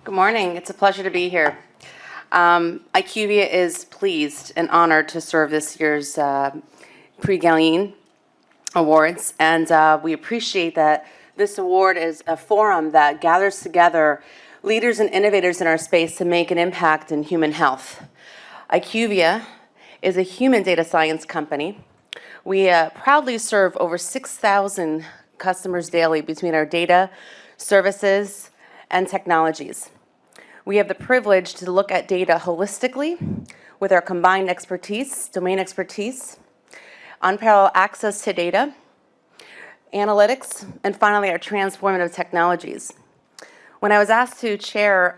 Good morning. It's a pleasure to be here. IQVIA is pleased and honored to serve this year's Prix Galien Awards, and we appreciate that this award is a forum that gathers together leaders and innovators in our space to make an impact in human health. IQVIA is a human data science company. We proudly serve over 6,000 customers daily between our data, services, and technologies. We have the privilege to look at data holistically with our combined expertise, domain expertise, unparalleled access to data, analytics, and finally our transformative technologies. When I was asked to chair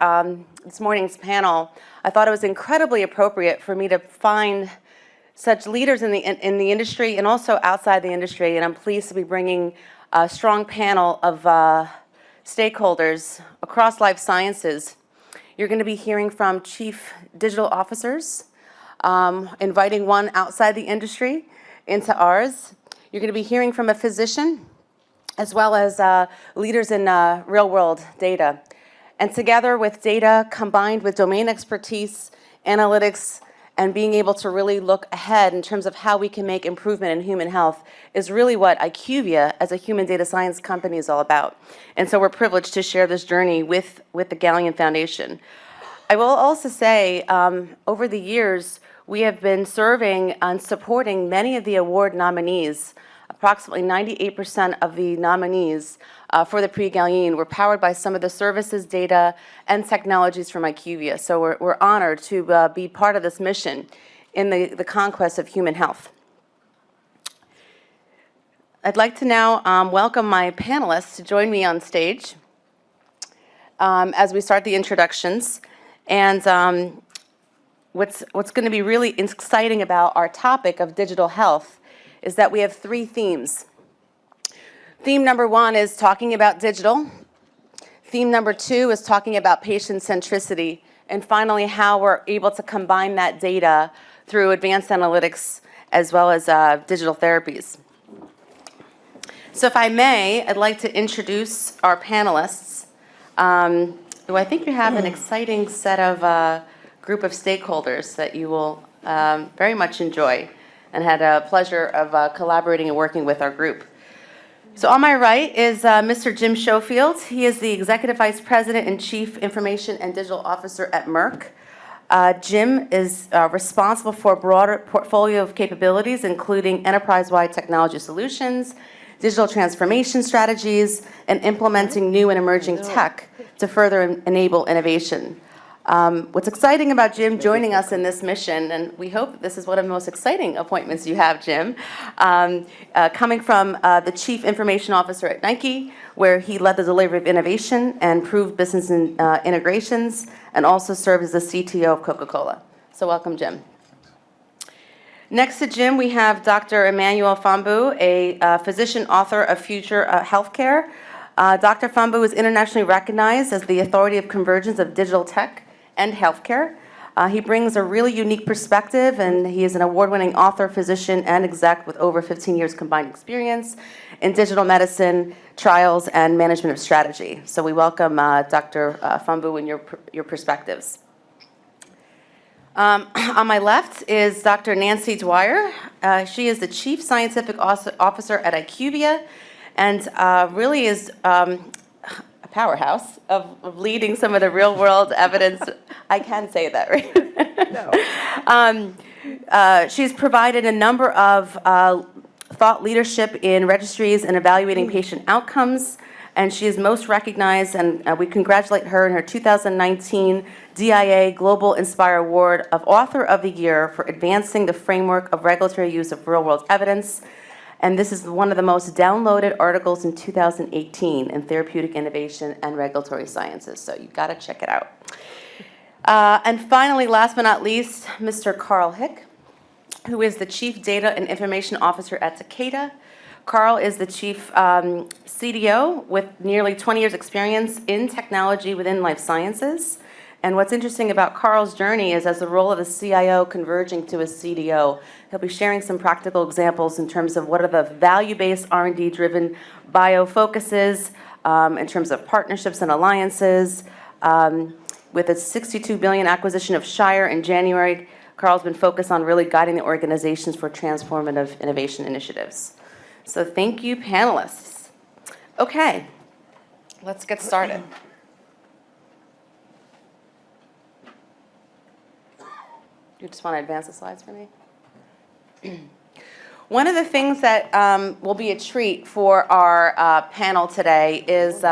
this morning's panel, I thought it was incredibly appropriate for me to find such leaders in the industry and also outside the industry, and I'm pleased to be bringing a strong panel of stakeholders across life sciences. You're going to be hearing from chief digital officers, inviting one outside the industry into ours. You're going to be hearing from a physician, as well as leaders in real-world data. And together with data combined with domain expertise, analytics, and being able to really look ahead in terms of how we can make improvement in human health is really what IQVIA as a human data science company is all about. And so we're privileged to share this journey with the Galien Foundation. I will also say, over the years, we have been serving and supporting many of the award nominees. Approximately 98% of the nominees for the Prix Galien were powered by some of the services, data, and technologies from IQVIA. So we're honored to be part of this mission in the conquest of human health. I'd like to now welcome my panelists to join me on stage as we start the introductions. And what's going to be really exciting about our topic of digital health is that we have three themes. Theme number one is talking about digital. Theme number two is talking about patient-centricity. And finally, how we're able to combine that data through advanced analytics as well as digital therapies. So if I may, I'd like to introduce our panelists, who I think you have an exciting set of group of stakeholders that you will very much enjoy, and had a pleasure of collaborating and working with our group. So on my right is Mr. Jim Shofield. He is the Executive Vice President and Chief Information and Digital Officer at Merck. Jim is responsible for a broader portfolio of capabilities, including enterprise-wide technology solutions, digital transformation strategies, and implementing new and emerging tech to further enable innovation. What's exciting about Jim joining us in this mission, and we hope that this is one of the most exciting appointments you have, Jim, coming from the Chief Information Officer at Nike, where he led the delivery of innovation and improved business integrations, and also served as the CTO of Coca-Cola. So welcome, Jim. Next to Jim, we have Dr. Emmanuel Fombu, a physician author of Future Healthcare. Dr. Fombu is internationally recognized as the authority of convergence of digital tech and healthcare. He brings a really unique perspective, and he is an award-winning author, physician, and exec with over 15 years combined experience in digital medicine, trials, and management of strategy. So we welcome Dr. Fombu and your perspectives. On my left is Dr. Nancy Dreyer. She is the Chief Scientific Officer at IQVIA, and really is a powerhouse of leading some of the real-world evidence. I can say that, right? No. She's provided a number of thought leadership in registries and evaluating patient outcomes, and she is most recognized, and we congratulate her in her 2019 DIA Global Inspire Award of Author of the Year for advancing the framework of regulatory use of real-world evidence. And this is one of the most downloaded articles in 2018 in therapeutic innovation and regulatory sciences. So you've got to check it out. And finally, last but not least, Mr. Karl Hick, who is the Chief Data and Information Officer at Takeda. Karl is the Chief CDO with nearly 20 years experience in technology within life sciences. And what's interesting about Karl's journey is as the role of the CIO converging to a CDO, he'll be sharing some practical examples in terms of what are the value-based R&D driven bio focuses, in terms of partnerships and alliances, With its $62 billion acquisition of Shire in January, Karl's been focused on really guiding the organizations for transformative innovation initiatives. So thank you, panelists. Okay, let's get started. You just want to advance the slides for me? One of the things that will be a treat for our panel today is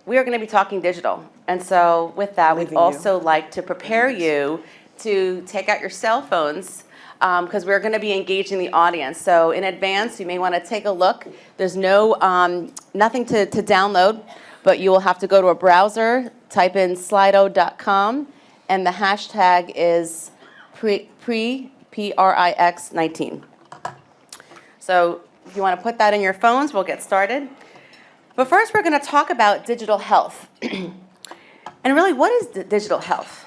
we are going to be talking digital. And so with that, we'd also like to prepare you to take out your cell phones because we're going to be engaging the audience. So in advance, you may want to take a look. There's nothing to download, but you will have to go to a browser, type in slido.com, and the hashtag is PRIX19. So if you want to put that in your phones, we'll get started. But first, we're going to talk about digital health. And really, what is digital health?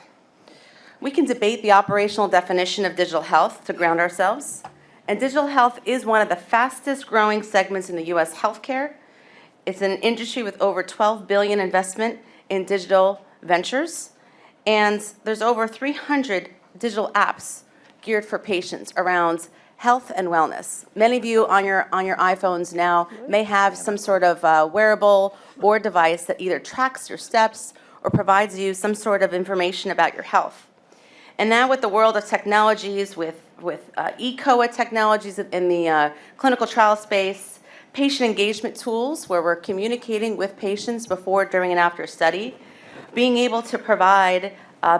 We can debate the operational definition of digital health to ground ourselves. And digital health is one of the fastest growing segments in the U.S. healthcare. It's an industry with over $12 billion investment in digital ventures. And there's over 300 digital apps geared for patients around health and wellness. Many of you on your iPhones now may have some sort of wearable or device that either tracks your steps or provides you some sort of information about your health. And now with the world of technologies, with eCOA technologies in the clinical trial space, patient engagement tools where we're communicating with patients before, during, and after a study, being able to provide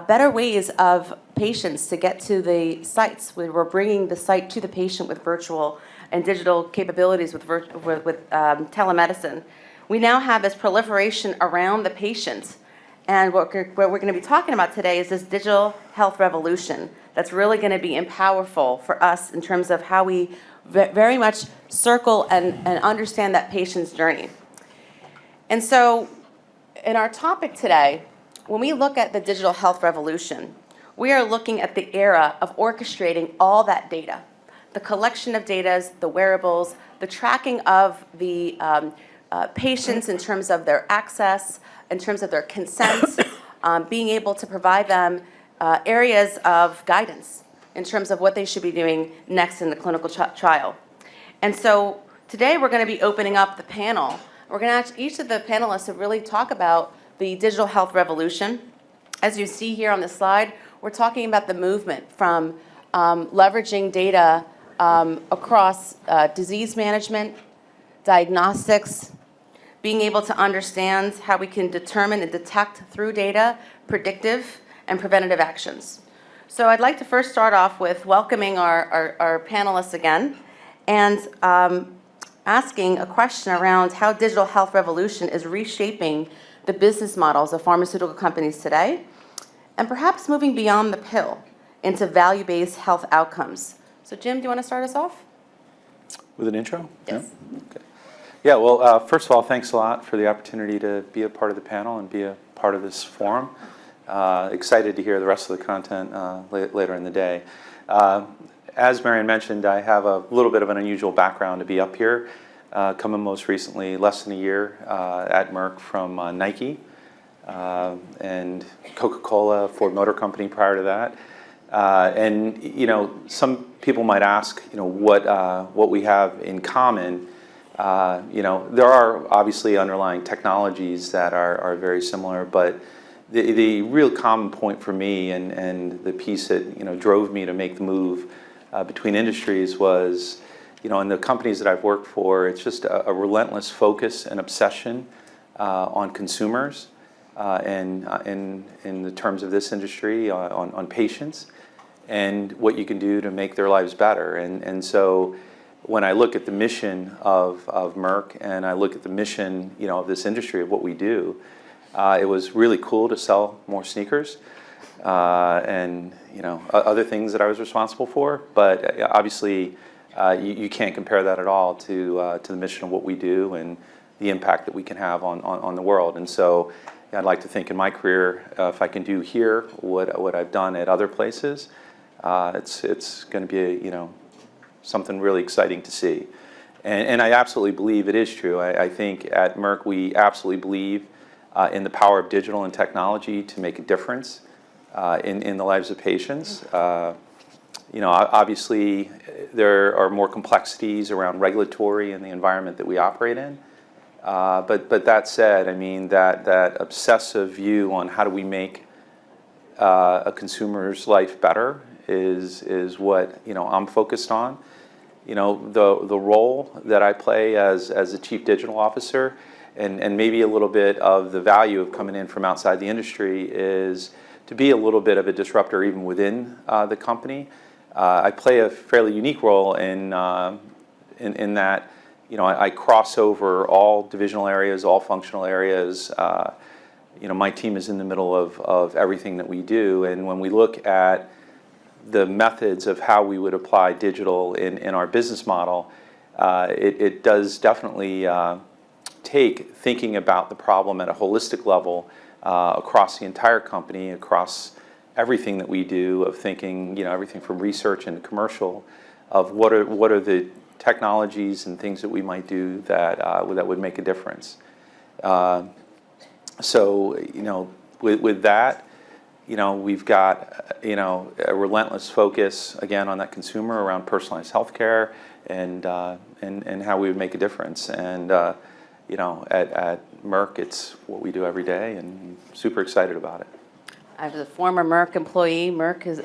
better ways of patients to get to the sites. We're bringing the site to the patient with virtual and digital capabilities with telemedicine. We now have this proliferation around the patient. And what we're going to be talking about today is this digital health revolution that's really going to be powerful for us in terms of how we very much circle and understand that patient's journey. And so in our topic today, when we look at the digital health revolution, we are looking at the era of orchestrating all that data, the collection of data, the wearables, the tracking of the patients in terms of their access, in terms of their consent, being able to provide them areas of guidance in terms of what they should be doing next in the clinical trial. And so today we're going to be opening up the panel. We're going to ask each of the panelists to really talk about the digital health revolution. As you see here on the slide, we're talking about the movement from leveraging data across disease management, diagnostics, being able to understand how we can determine and detect through data predictive and preventative actions. So I'd like to first start off with welcoming our panelists again and asking a question around how digital health revolution is reshaping the business models of pharmaceutical companies today, and perhaps moving beyond the pill into value-based health outcomes. So Jim, do you want to start us off? With an intro? Yes. Yeah? Okay. Yeah, well, first of all, thanks a lot for the opportunity to be a part of the panel and be a part of this forum. Excited to hear the rest of the content later in the day. As MaryAnne mentioned, I have a little bit of an unusual background to be up here, coming most recently, less than a year at Merck from Nike and Coca-Cola, Ford Motor Company prior to that. And, you know, some people might ask, you know, what we have in common. You know, there are obviously underlying technologies that are very similar, but the real common point for me and the piece that, you know, drove me to make the move between industries was, you know, in the companies that I've worked for, it's just a relentless focus and obsession on consumers and in the terms of this industry on patients and what you can do to make their lives better. And so when I look at the mission of Merck and I look at the mission, you know, of this industry, of what we do, it was really cool to sell more sneakers and, you know, other things that I was responsible for. But obviously, you can't compare that at all to the mission of what we do and the impact that we can have on the world. And so I'd like to think in my career, if I can do here what I've done at other places, it's going to be, you know, something really exciting to see. And I absolutely believe it is true. I think at Merck we absolutely believe in the power of digital and technology to make a difference in the lives of patients. Obviously, there are more complexities around regulatory and the environment that we operate in. But that said, I mean, that obsessive view on how do we make a consumer's life better is what I'm focused on. The role that I play as a chief digital officer, and maybe a little bit of the value of coming in from outside the industry, is to be a little bit of a disruptor even within the company. I play a fairly unique role in that I cross over all divisional areas, all functional areas. My team is in the middle of everything that we do, and when we look at the methods of how we would apply digital in our business model, it does definitely take thinking about the problem at a holistic level across the entire company, across everything that we do, of thinking, everything from research and commercial, of what are the technologies and things that we might do that would make a difference. So with that, we've got a relentless focus again on that consumer around personalized healthcare and how we would make a difference. And at Merck, it's what we do every day, and I'm super excited about it. I was a former Merck employee. Merck is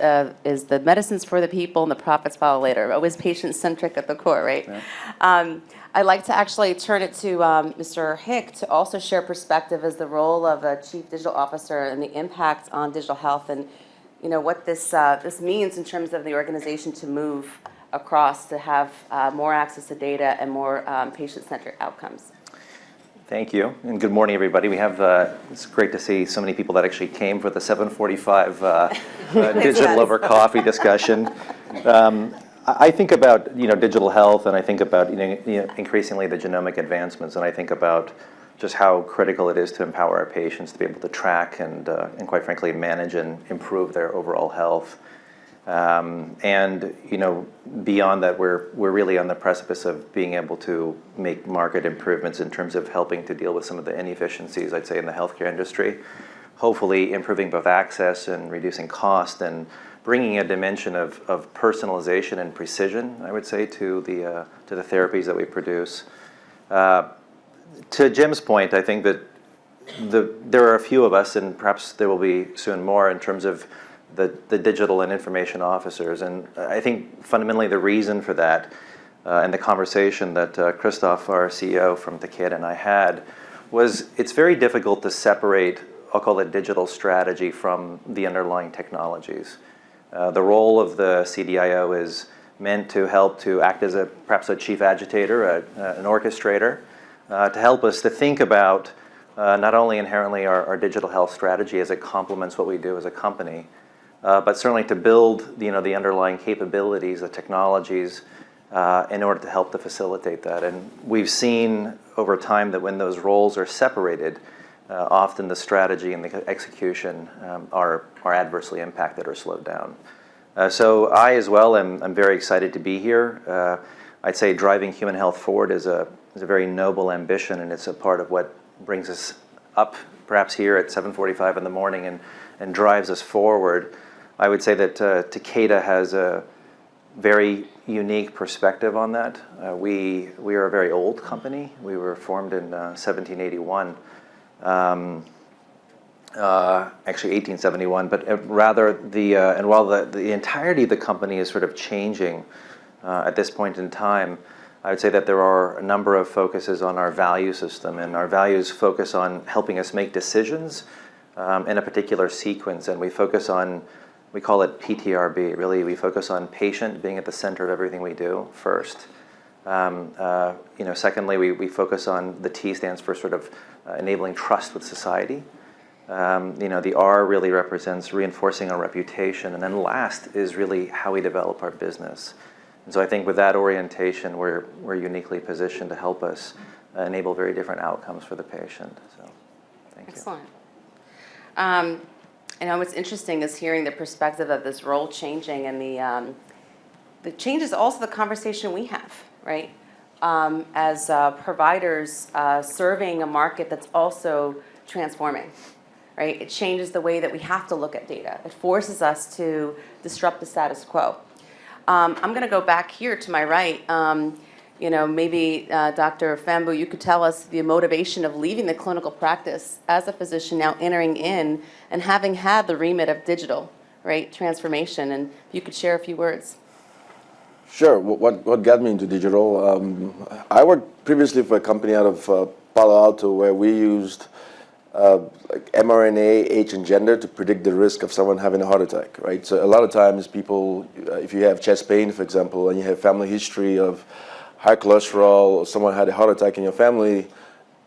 the medicines for the people and the profits follow later. Always patient-centric at the core, right? Yeah. I'd like to actually turn it to Mr. Hick to also share perspective as the role of a chief digital officer and the impact on digital health, and what this means in terms of the organization to move across to have more access to data and more patient-centric outcomes. Thank you, and good morning, everybody. We have, it's great to see so many people that actually came for the 7:45 digital over coffee discussion. I think about, digital health, and I think about, increasingly the genomic advancements, and I think about just how critical it is to empower our patients to be able to track and quite frankly, manage and improve their overall health. Beyond that, we're really on the precipice of being able to make market improvements in terms of helping to deal with some of the inefficiencies, I'd say, in the healthcare industry. Hopefully improving both access and reducing cost, and bringing a dimension of personalization and precision, I would say, to the therapies that we produce. To Jim's point, I think that there are a few of us, and perhaps there will be soon more, in terms of the digital and information officers. And I think fundamentally the reason for that, and the conversation that Christoph, our CEO from Takeda, and I had, was it's very difficult to separate, I'll call it, digital strategy from the underlying technologies. The role of the CDIO is meant to help to act as perhaps a chief agitator, an orchestrator, to help us to think about not only inherently our digital health strategy as it complements what we do as a company, but certainly to build the underlying capabilities, the technologies, in order to help to facilitate that. And we've seen over time that when those roles are separated, often the strategy and the execution are adversely impacted or slowed down. So I as well am very excited to be here. I'd say driving human health forward is a very noble ambition, and it's a part of what brings us up perhaps here at 7:45 in the morning and drives us forward. I would say that Takeda has a very unique perspective on that. We are a very old company. We were formed in 1781, actually 1871. But rather and while the entirety of the company is sort of changing at this point in time, I would say that there are a number of focuses on our value system, and our values focus on helping us make decisions in a particular sequence, and we focus on, we call it PTRB. Really, we focus on patient being at the center of everything we do first. Secondly, we focus on, the T stands for sort of enabling trust with society. The R really represents reinforcing our reputation, and then last is really how we develop our business. And so I think with that orientation, we're uniquely positioned to help us enable very different outcomes for the patient. So, thank you. Excellent. What's interesting is hearing the perspective of this role changing, and the changes also the conversation we have, right? As providers serving a market that's also transforming, right? It changes the way that we have to look at data. It forces us to disrupt the status quo. I'm going to go back here to my right. Maybe Dr. Fombu, you could tell us the motivation of leaving the clinical practice as a physician, now entering in and having had the remit of digital, right, transformation. And if you could share a few words. Sure. What got me into digital? I worked previously for a company out of Palo Alto where we used like mRNA, age, and gender to predict the risk of someone having a heart attack, right? So a lot of times people, if you have chest pain, for example, and you have family history of high cholesterol, or someone had a heart attack in your family,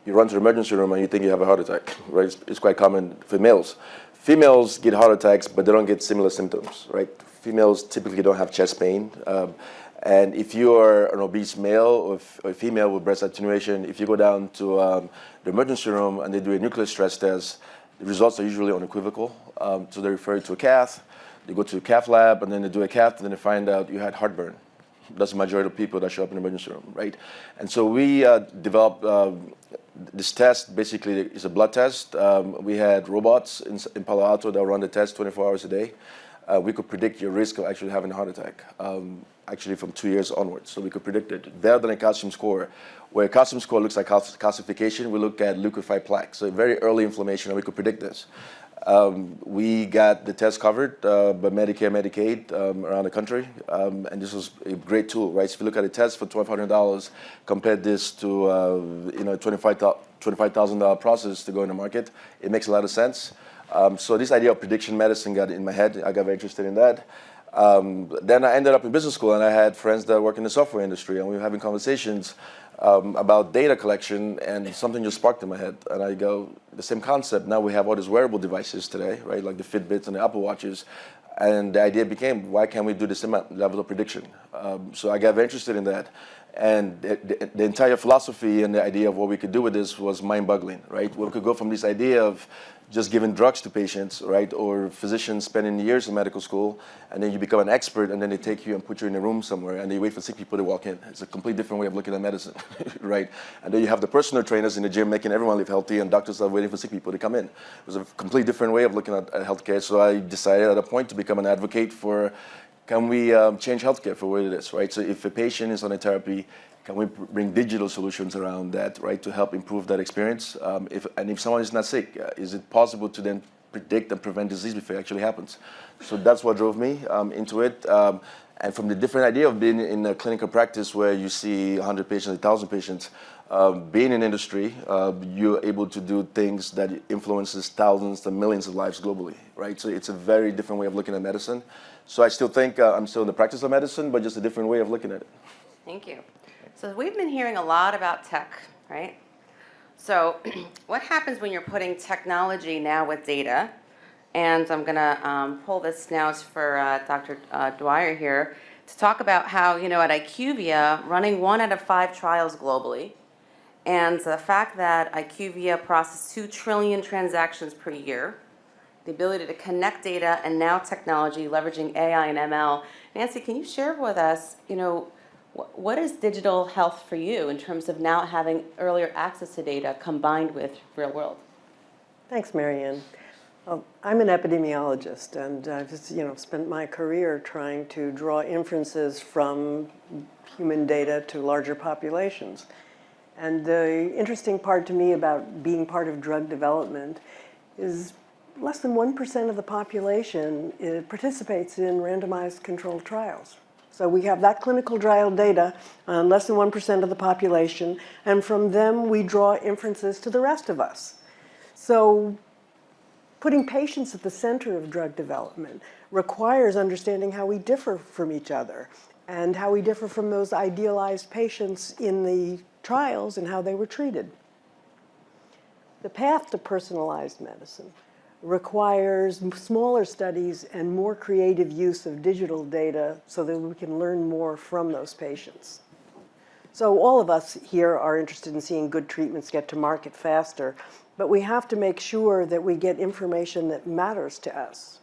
you run to the emergency room and you think you have a heart attack, right? It's quite common for males. Females get heart attacks, but they don't get similar symptoms, right? Females typically don't have chest pain. And if you are an obese male or a female with breast attenuation, if you go down to the emergency room and they do a nuclear stress test, the results are usually unequivocal. So they refer you to a cath, they go to a cath lab, and then they do a cath, and then they find out you had heartburn. That's the majority of people that show up in the emergency room, right? And so we developed this test. Basically, it's a blood test. We had robots in Palo Alto that run the test 24 hours a day. We could predict your risk of actually having a heart attack, actually from 2 years onwards. So we could predict it better than a calcium score. Where a calcium score looks like calcification, we look at liquefied plaque. So very early inflammation, and we could predict this. We got the test covered by Medicare, Medicaid around the country, and this was a great tool, right? So if you look at a test for $1,200, compare this to $25,000 process to go in the market, it makes a lot of sense. So this idea of prediction medicine got in my head. I got very interested in that. Then I ended up in business school, and I had friends that work in the software industry, and we were having conversations about data collection, and something just sparked in my head. And I go, the same concept. Now we have all these wearable devices today, right, like the Fitbits and the Apple Watches. And the idea became, why can't we do the same level of prediction? So I got very interested in that. And the entire philosophy and the idea of what we could do with this was mind-boggling, right? We could go from this idea of just giving drugs to patients, right, or physicians spending years in medical school, and then you become an expert, and then they take you and put you in a room somewhere, and they wait for sick people to walk in. It's a completely different way of looking at medicine, right? And then you have the personal trainers in the gym making everyone live healthy, and doctors are waiting for sick people to come in. It was a completely different way of looking at healthcare, so I decided at a point to become an advocate for, can we change healthcare for what it is, right? So if a patient is on a therapy, can we bring digital solutions around that, right, to help improve that experience? If someone is not sick, is it possible to then predict and prevent disease before it actually happens? So that's what drove me into it. And from the different idea of being in a clinical practice where you see 100 patients, 1,000 patients, being in industry, you're able to do things that influences thousands and millions of lives globally, right? So it's a very different way of looking at medicine. So I still think I'm still in the practice of medicine, but just a different way of looking at it. Thank you. So we've been hearing a lot about tech, right? So what happens when you're putting technology now with data? And I'm going to pull this now for Dr. Dreyer here to talk about how, at IQVIA, running 1 out of 5 trials globally, and the fact that IQVIA processes 2 trillion transactions per year, the ability to connect data and now technology, leveraging AI and ML. Nancy, can you share with us, what is digital health for you in terms of now having earlier access to data combined with real world? Thanks, MaryAnne. I'm an epidemiologist, and I've just, spent my career trying to draw inferences from human data to larger populations. And the interesting part to me about being part of drug development is less than 1% of the population participates in randomized controlled trials. So we have that clinical trial data on less than 1% of the population, and from them we draw inferences to the rest of us. So putting patients at the center of drug development requires understanding how we differ from each other and how we differ from those idealized patients in the trials and how they were treated. The path to personalized medicine requires smaller studies and more creative use of digital data so that we can learn more from those patients. So all of us here are interested in seeing good treatments get to market faster, but we have to make sure that we get information that matters to us.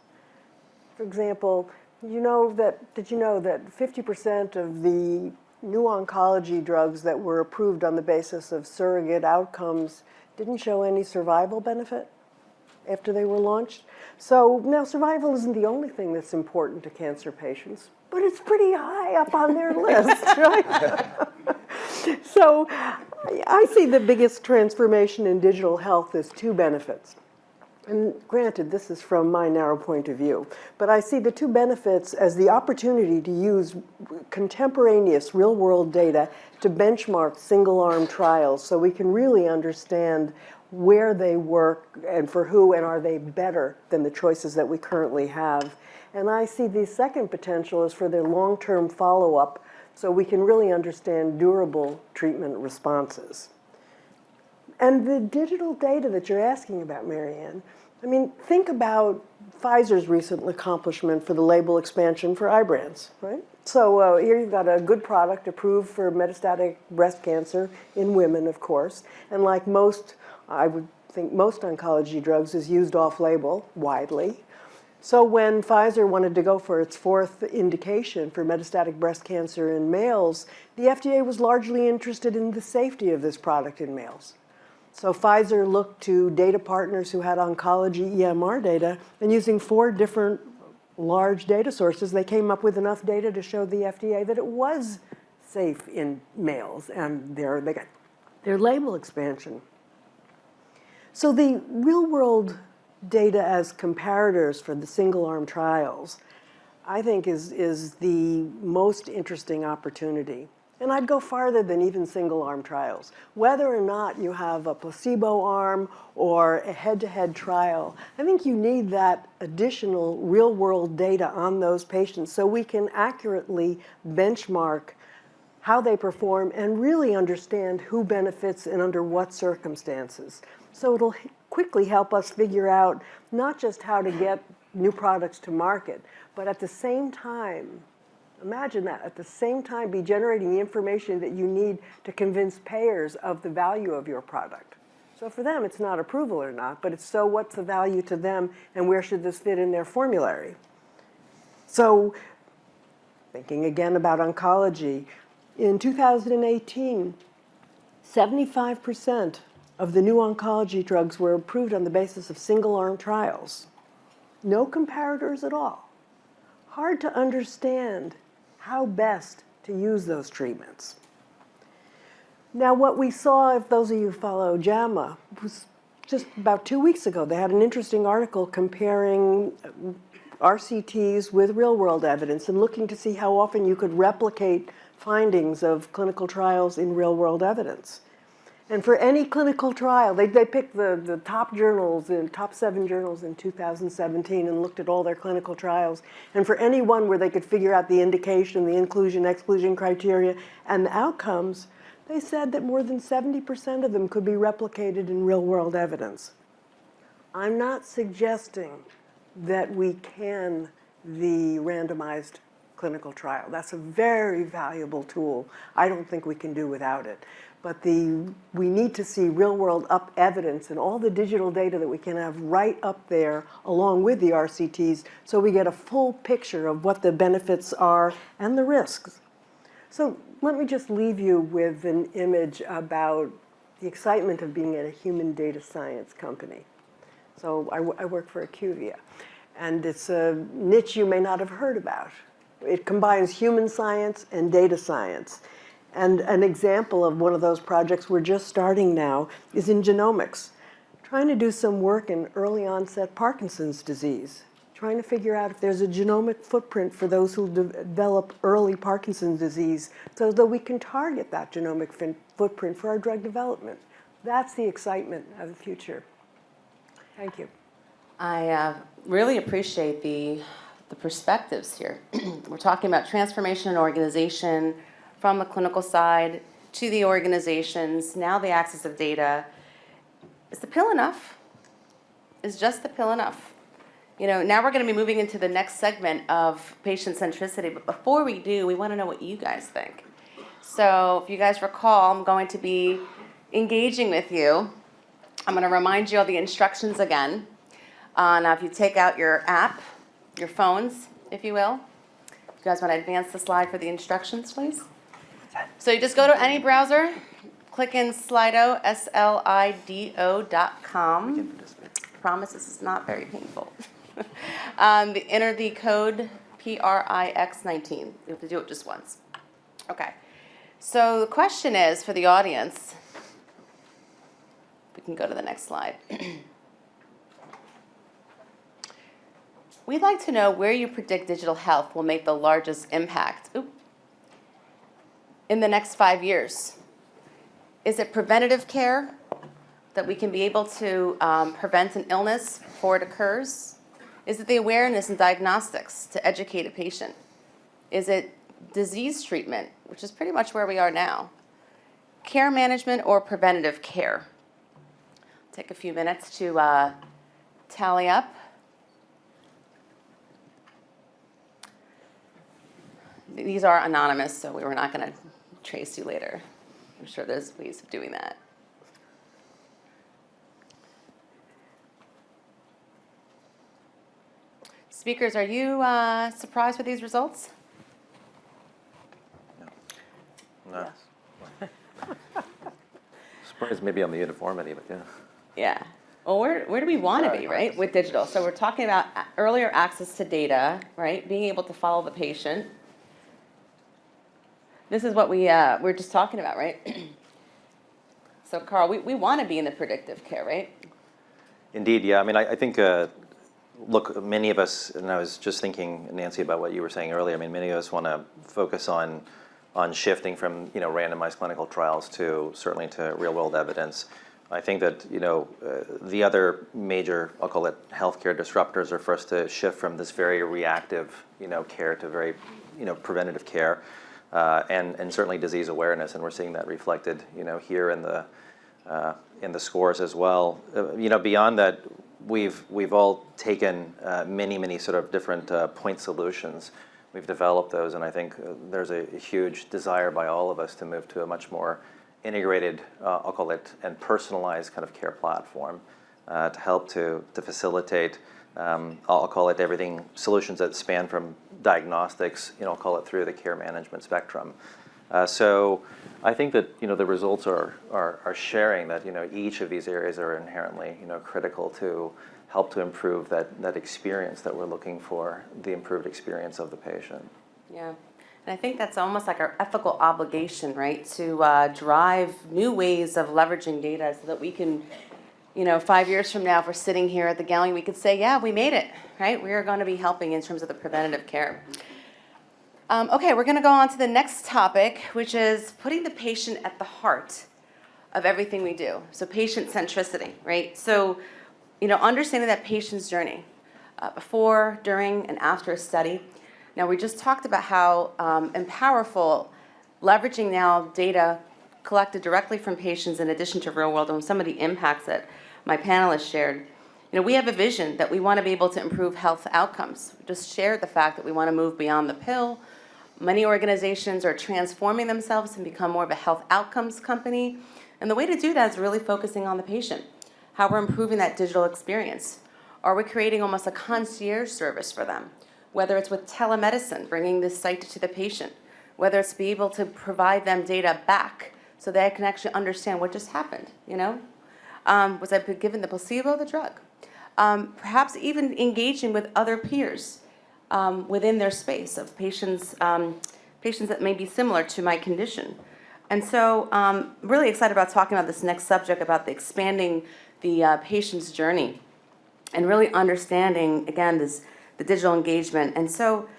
For example, did you know that 50% of the new oncology drugs that were approved on the basis of surrogate outcomes didn't show any survival benefit after they were launched. So now survival isn't the only thing that's important to cancer patients, but it's pretty high up on their list, right? So I see the biggest transformation in digital health as two benefits. And granted, this is from my narrow point of view, but I see the two benefits as the opportunity to use contemporaneous real-world data to benchmark single-arm trials so we can really understand where they work and for who, and are they better than the choices that we currently have. And I see the second potential is for their long-term follow-up so we can really understand durable treatment responses. And the digital data that you're asking about, MaryAnne, I mean, think about Pfizer's recent accomplishment for the label expansion for Ibrance, right? So here you've got a good product approved for metastatic breast cancer in women, of course. And like most, I would think most oncology drugs is used off-label widely. So when Pfizer wanted to go for its fourth indication for metastatic breast cancer in males, the FDA was largely interested in the safety of this product in males. So Pfizer looked to data partners who had oncology EMR data, and using 4 different large data sources, they came up with enough data to show the FDA that it was safe in males, and they got their label expansion. So the real-world data as comparators for the single-arm trials, I think is the most interesting opportunity. And I'd go farther than even single-arm trials. Whether or not you have a placebo arm or a head-to-head trial, I think you need that additional real-world data on those patients so we can accurately benchmark how they perform and really understand who benefits and under what circumstances. So it'll quickly help us figure out not just how to get new products to market, but at the same time, imagine that, at the same time be generating the information that you need to convince payers of the value of your product. So for them, it's not approval or not, but it's so what's the value to them and where should this fit in their formulary? So thinking again about oncology, in 2018, 75% of the new oncology drugs were approved on the basis of single-arm trials. No comparators at all. Hard to understand how best to use those treatments. Now, what we saw, if those of you who follow JAMA, was just about 2 weeks ago. They had an interesting article comparing RCTs with real-world evidence and looking to see how often you could replicate findings of clinical trials in real-world evidence. And for any clinical trial, they picked the top journals, top 7 journals in 2017 and looked at all their clinical trials. And for any one where they could figure out the indication, the inclusion-exclusion criteria, and the outcomes, they said that more than 70% of them could be replicated in real-world evidence. I'm not suggesting that we can the randomized clinical trial. That's a very valuable tool. I don't think we can do without it. But we need to see real-world evidence and all the digital data that we can have right up there along with the RCTs so we get a full picture of what the benefits are and the risks. So let me just leave you with an image about the excitement of being at a human data science company. So I work for IQVIA, and it's a niche you may not have heard about. It combines human science and data science. And an example of one of those projects we're just starting now is in genomics, trying to do some work in early onset Parkinson's disease, trying to figure out if there's a genomic footprint for those who develop early Parkinson's disease so that we can target that genomic footprint for our drug development. That's the excitement of the future. Thank you. I really appreciate the perspectives here. We're talking about transformation and organization from the clinical side to the organizations, now the access of data. Is the pill enough? Is just the pill enough? You know, now we're going to be moving into the next segment of patient centricity, but before we do, we want to know what you guys think. So if you guys recall, I'm going to be engaging with you. I'm going to remind you of the instructions again. Now, if you take out your app, your phones, if you will. You guys want to advance the slide for the instructions, please? So you just go to any browser, click in Slido, slido.com. Promise this is not very painful. Enter the code PRIX19. You have to do it just once. Okay. So the question is for the audience. We can go to the next slide. We'd like to know where you predict digital health will make the largest impact in the next 5 years. Is it preventative care, that we can be able to prevent an illness before it occurs? Is it the awareness and diagnostics to educate a patient? Is it disease treatment, which is pretty much where we are now? Care management or preventative care? Take a few minutes to tally up. These are anonymous, so we were not going to trace you later. I'm sure there's ways of doing that. Speakers, are you surprised with these results? No. Surprised maybe on the uniformity, but yeah. Yeah. Well, where do we want to be, right, with digital? So we're talking about earlier access to data, right, being able to follow the patient. This is what we're just talking about, right? So, Karl, we want to be in the predictive care, right? Indeed, yeah. I mean, I think, look, many of us, and I was just thinking, Nancy, about what you were saying earlier. I mean, many of us want to focus on shifting from, randomized clinical trials to certainly to real-world evidence. I think that, the other major, I'll call it healthcare disruptors, are for us to shift from this very reactive, care to very, preventative care. And certainly disease awareness, and we're seeing that reflected, here in the scores as well. Beyond that, we've all taken many sort of different point solutions. We've developed those, and I think there's a huge desire by all of us to move to a much more integrated, I'll call it, and personalized kind of care platform to help to facilitate. I'll call it everything, solutions that span from diagnostics, I'll call it through the care management spectrum. So I think that, the results are sharing that, each of these areas are inherently, critical to help to improve that experience that we're looking for, the improved experience of the patient. Yeah. And I think that's almost like our ethical obligation, right, to drive new ways of leveraging data so that we can, 5 years from now, if we're sitting here at the Galien, we could say, yeah, we made it, right? We are going to be helping in terms of the preventative care. Okay, we're going to go on to the next topic, which is putting the patient at the heart of everything we do. So patient-centricity, right? So, understanding that patient's journey before, during, and after a study. Now, we just talked about how powerful leveraging now data collected directly from patients in addition to real world and some of the impacts that my panelists shared. We have a vision that we want to be able to improve health outcomes. We just shared the fact that we want to move beyond the pill. Many organizations are transforming themselves and become more of a health outcomes company. And the way to do that is really focusing on the patient, how we're improving that digital experience. Are we creating almost a concierge service for them? Whether it's with telemedicine, bringing this site to the patient, whether it's be able to provide them data back so they can actually understand what just happened, Was I given the placebo or the drug? Perhaps even engaging with other peers within their space of patients that may be similar to my condition. And so really excited about talking about this next subject about expanding the patient's journey and really understanding, again, the digital engagement. And so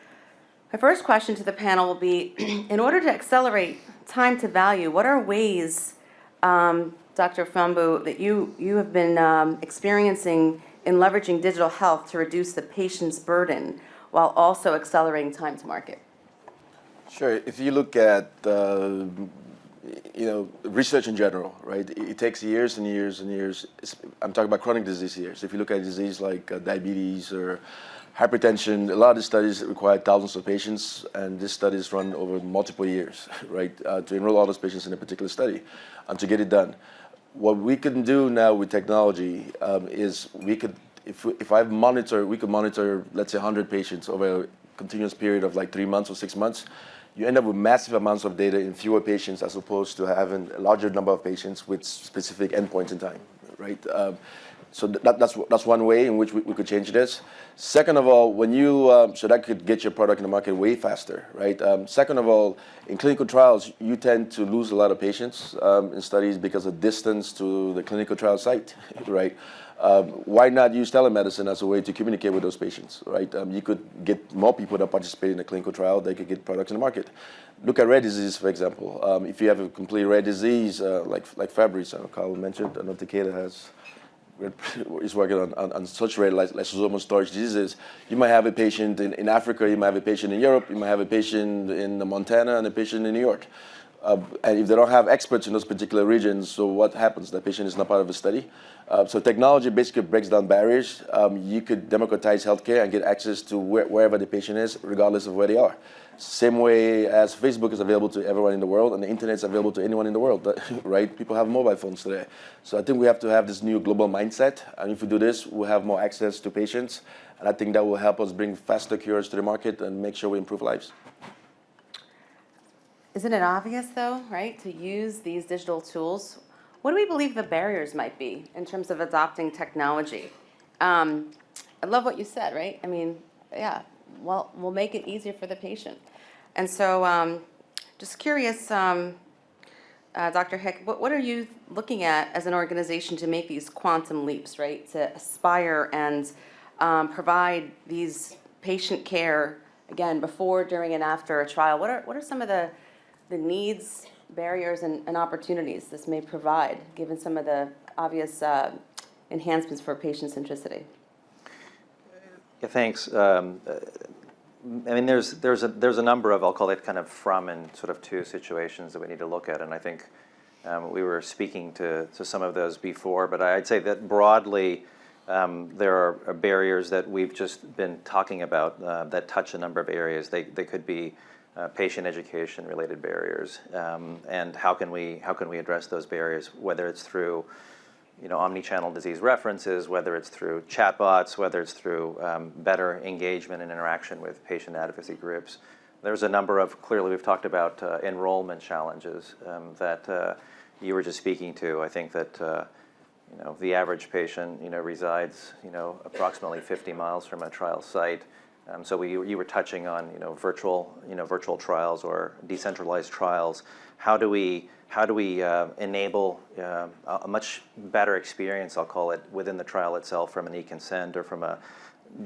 my first question to the panel will be, in order to accelerate time to value, what are ways, Dr. Fombu, that you have been experiencing in leveraging digital health to reduce the patient's burden while also accelerating time to market? Sure. If you look at research in general, right? It takes years and years and years. I'm talking about chronic disease here. So if you look at a disease like diabetes or hypertension, a lot of the studies require thousands of patients, and this study is run over multiple years, right? To enroll all those patients in a particular study and to get it done. What we can do now with technology is we could, if I monitor, we could monitor, let's say 100 patients over a continuous period of like 3 months or 6 months. you end up with massive amounts of data in fewer patients as opposed to having a larger number of patients with specific endpoints in time, right? So that's one way in which we could change this. Second of all, when you so that could get your product in the market way faster, right? Second of all, in clinical trials, you tend to lose a lot of patients in studies because of distance to the clinical trial site, right? Why not use telemedicine as a way to communicate with those patients, right? You could get more people that participate in a clinical trial, they could get products in the market. Look at rare disease, for example. If you have a complete rare disease, like Fabry, Karl mentioned, I know Takeda is working on such rare lysosomal storage diseases. You might have a patient in Africa, you might have a patient in Europe, you might have a patient in Montana and a patient in New York. And if they don't have experts in those particular regions, so what happens? That patient is not part of the study. So technology basically breaks down barriers. You could democratize healthcare and get access to wherever the patient is, regardless of where they are. Same way as Facebook is available to everyone in the world, and the internet is available to anyone in the world, right? People have mobile phones today. So I think we have to have this new global mindset. And if we do this, we'll have more access to patients. And I think that will help us bring faster cures to the market and make sure we improve lives. Isn't it obvious, though, right, to use these digital tools? What do we believe the barriers might be in terms of adopting technology? I love what you said, right? I mean, yeah, well, we'll make it easier for the patient. And so just curious, Dr. Hick, what are you looking at as an organization to make these quantum leaps, right, to aspire and provide these patient care, again, before, during, and after a trial? What are some of the needs, barriers, and opportunities this may provide, given some of the obvious enhancements for patient centricity? Yeah, thanks. I mean, there's a number of, I'll call it kind of from and sort of to situations that we need to look at, and I think we were speaking to some of those before, but I'd say that broadly there are barriers that we've just been talking about that touch a number of areas. They could be patient education related barriers, and how can we address those barriers, whether it's through omni-channel disease references, whether it's through chatbots, whether it's through better engagement and interaction with patient advocacy groups. There's a number of, clearly we've talked about enrollment challenges that you were just speaking to. I think that the average patient resides approximately 50 miles from a trial site. So you were touching on virtual trials or decentralized trials. How do we enable a much better experience, I'll call it, within the trial itself from an e-consent or from a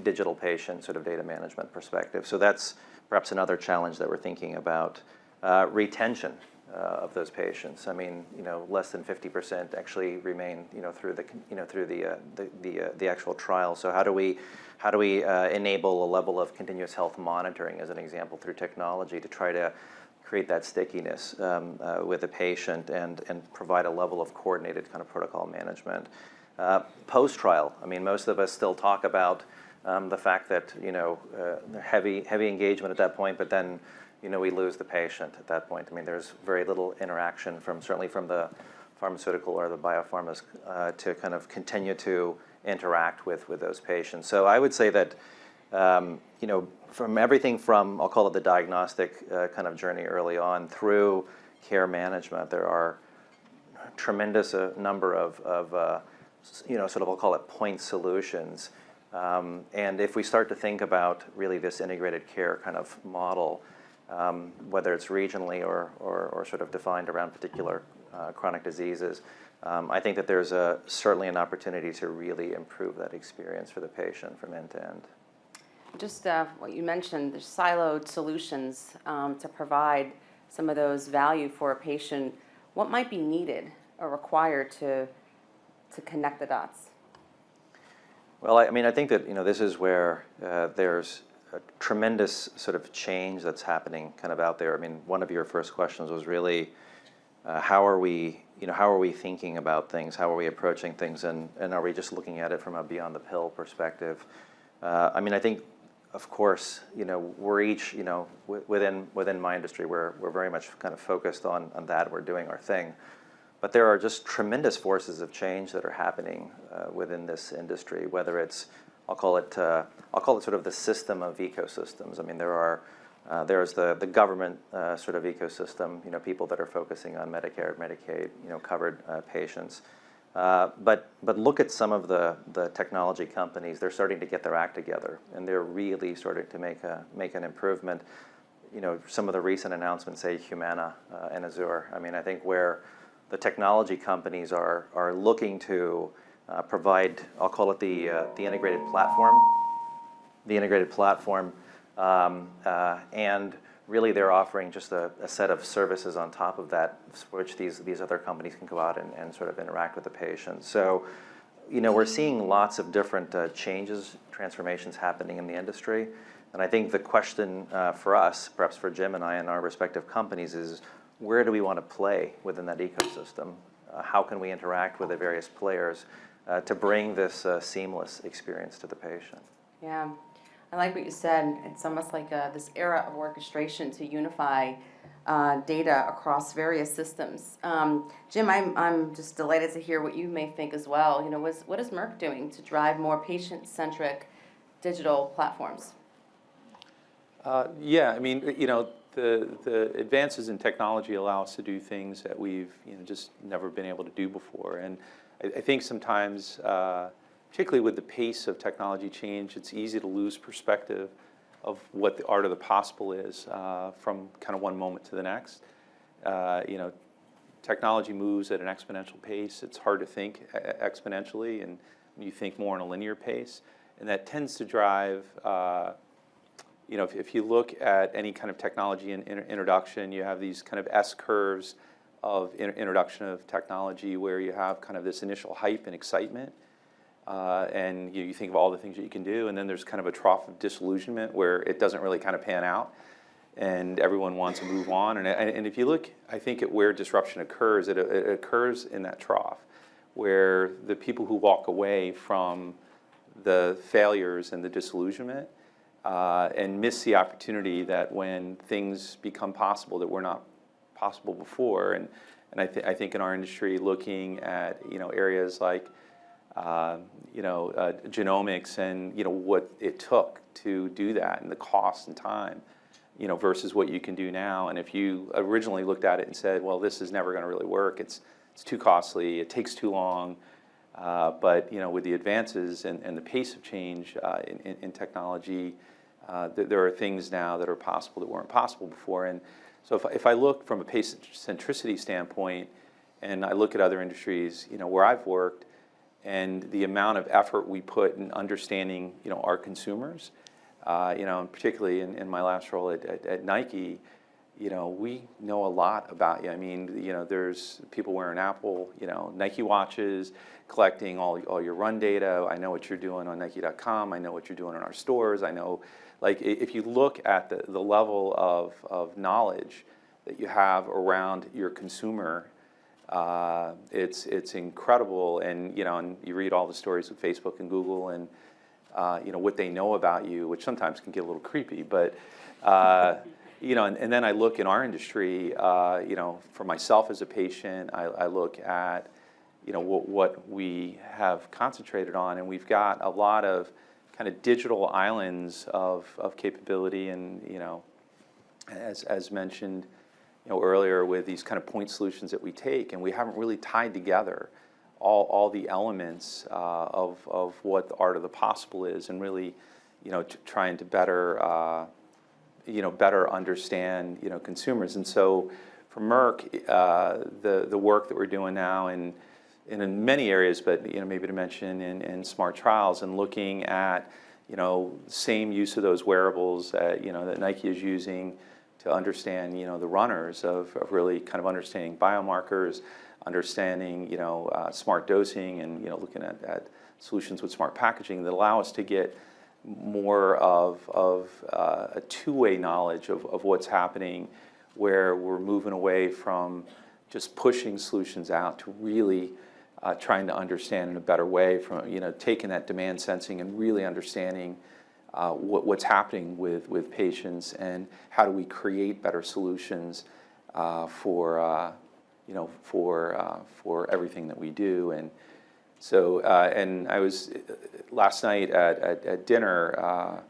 digital patient sort of data management perspective? So that's perhaps another challenge that we're thinking about. Retention of those patients. I mean, less than 50% actually remain, through the actual trial. So how do we enable a level of continuous health monitoring, as an example, through technology to try to create that stickiness with the patient and provide a level of coordinated kind of protocol management. Post-trial, I mean, most of us still talk about the fact that, heavy engagement at that point, but then, we lose the patient at that point. I mean, there's very little interaction certainly from the pharmaceutical or the biopharmas to kind of continue to interact with those patients. So I would say that, from everything from, I'll call it the diagnostic kind of journey early on through care management, there are tremendous number of sort of, I'll call it point solutions. And if we start to think about really this integrated care kind of model, whether it's regionally or sort of defined around particular chronic diseases, I think that there's certainly an opportunity to really improve that experience for the patient from end to end. Just what you mentioned, there's siloed solutions to provide some of those value for a patient. What might be needed or required to connect the dots? Well, I mean, I think that this is where there's a tremendous sort of change that's happening kind of out there. I mean, one of your first questions was really how are we thinking about things? How are we approaching things? And are we just looking at it from a beyond the pill perspective? I mean, I think, of course, we're each, within my industry, we're very much kind of focused on that. We're doing our thing. But there are just tremendous forces of change that are happening within this industry, whether it's, I'll call it sort of the system of ecosystems. I mean, there are There's the government sort of ecosystem, people that are focusing on Medicare, Medicaid, covered patients. But look at some of the technology companies. They're starting to get their act together, and they're really starting to make an improvement. Some of the recent announcements say Humana and Azure. I mean, I think where the technology companies are looking to provide, I'll call it the integrated platform. The integrated platform. And really they're offering just a set of services on top of that, which these other companies can go out and sort of interact with the patient. So, we're seeing lots of different changes, transformations happening in the industry. And I think the question for us, perhaps for Jim and I and our respective companies, is where do we want to play within that ecosystem? How can we interact with the various players to bring this seamless experience to the patient? Yeah. I like what you said. It's almost like this era of orchestration to unify data across various systems. Jim, I'm just delighted to hear what you may think as well. What is Merck doing to drive more patient-centric digital platforms? Yeah, I mean, the advances in technology allow us to do things that we've just never been able to do before. And I think sometimes, particularly with the pace of technology change, it's easy to lose perspective of what the art of the possible is from kind of one moment to the next. Technology moves at an exponential pace. It's hard to think exponentially, and you think more in a linear pace. And that tends to drive, if you look at any kind of technology introduction, you have these kind of S-curves of introduction of technology where you have kind of this initial hype and excitement. And you think of all the things that you can do, and then there's kind of a trough of disillusionment where it doesn't really kind of pan out, and everyone wants to move on. And if you look, I think, at where disruption occurs, it occurs in that trough, where the people who walk away from the failures and the disillusionment and miss the opportunity that when things become possible that were not possible before. And I think in our industry, looking at areas like genomics and what it took to do that and the cost and time, versus what you can do now. And if you originally looked at it and said, well, this is never going to really work, it's too costly, it takes too long. But with the advances and the pace of change in technology, there are things now that are possible that weren't possible before. And so if I look from a patient-centricity standpoint, and I look at other industries, where I've worked, and the amount of effort we put in understanding, our consumers, and particularly in my last role at Nike, we know a lot about you. I mean, there's people wearing Apple, Nike watches, collecting all your run data. I know what you're doing on Nike.com. I know what you're doing in our stores. I know, if you look at the level of knowledge that you have around your consumer, it's incredible. And and you read all the stories with Facebook and Google and what they know about you, which sometimes can get a little creepy. But and then I look in our industry, for myself as a patient, I look at what we have concentrated on, and we've got a lot of kind of digital islands of capability, and as mentioned earlier, with these kind of point solutions that we take, and we haven't really tied together all the elements of what the art of the possible is, and really trying to better better understand consumers. And so for Merck, the work that we're doing now in many areas, but maybe to mention in smart trials and looking at same use of those wearables that that Nike is using to understand the runners, of really kind of understanding biomarkers, understanding smart dosing, and looking at solutions with smart packaging that allow us to get more of a two-way knowledge of what's happening, where we're moving away from just pushing solutions out to really trying to understand in a better way, from taking that demand sensing and really understanding what's happening with patients, and how do we create better solutions for everything that we do. And so, and I was last night at dinner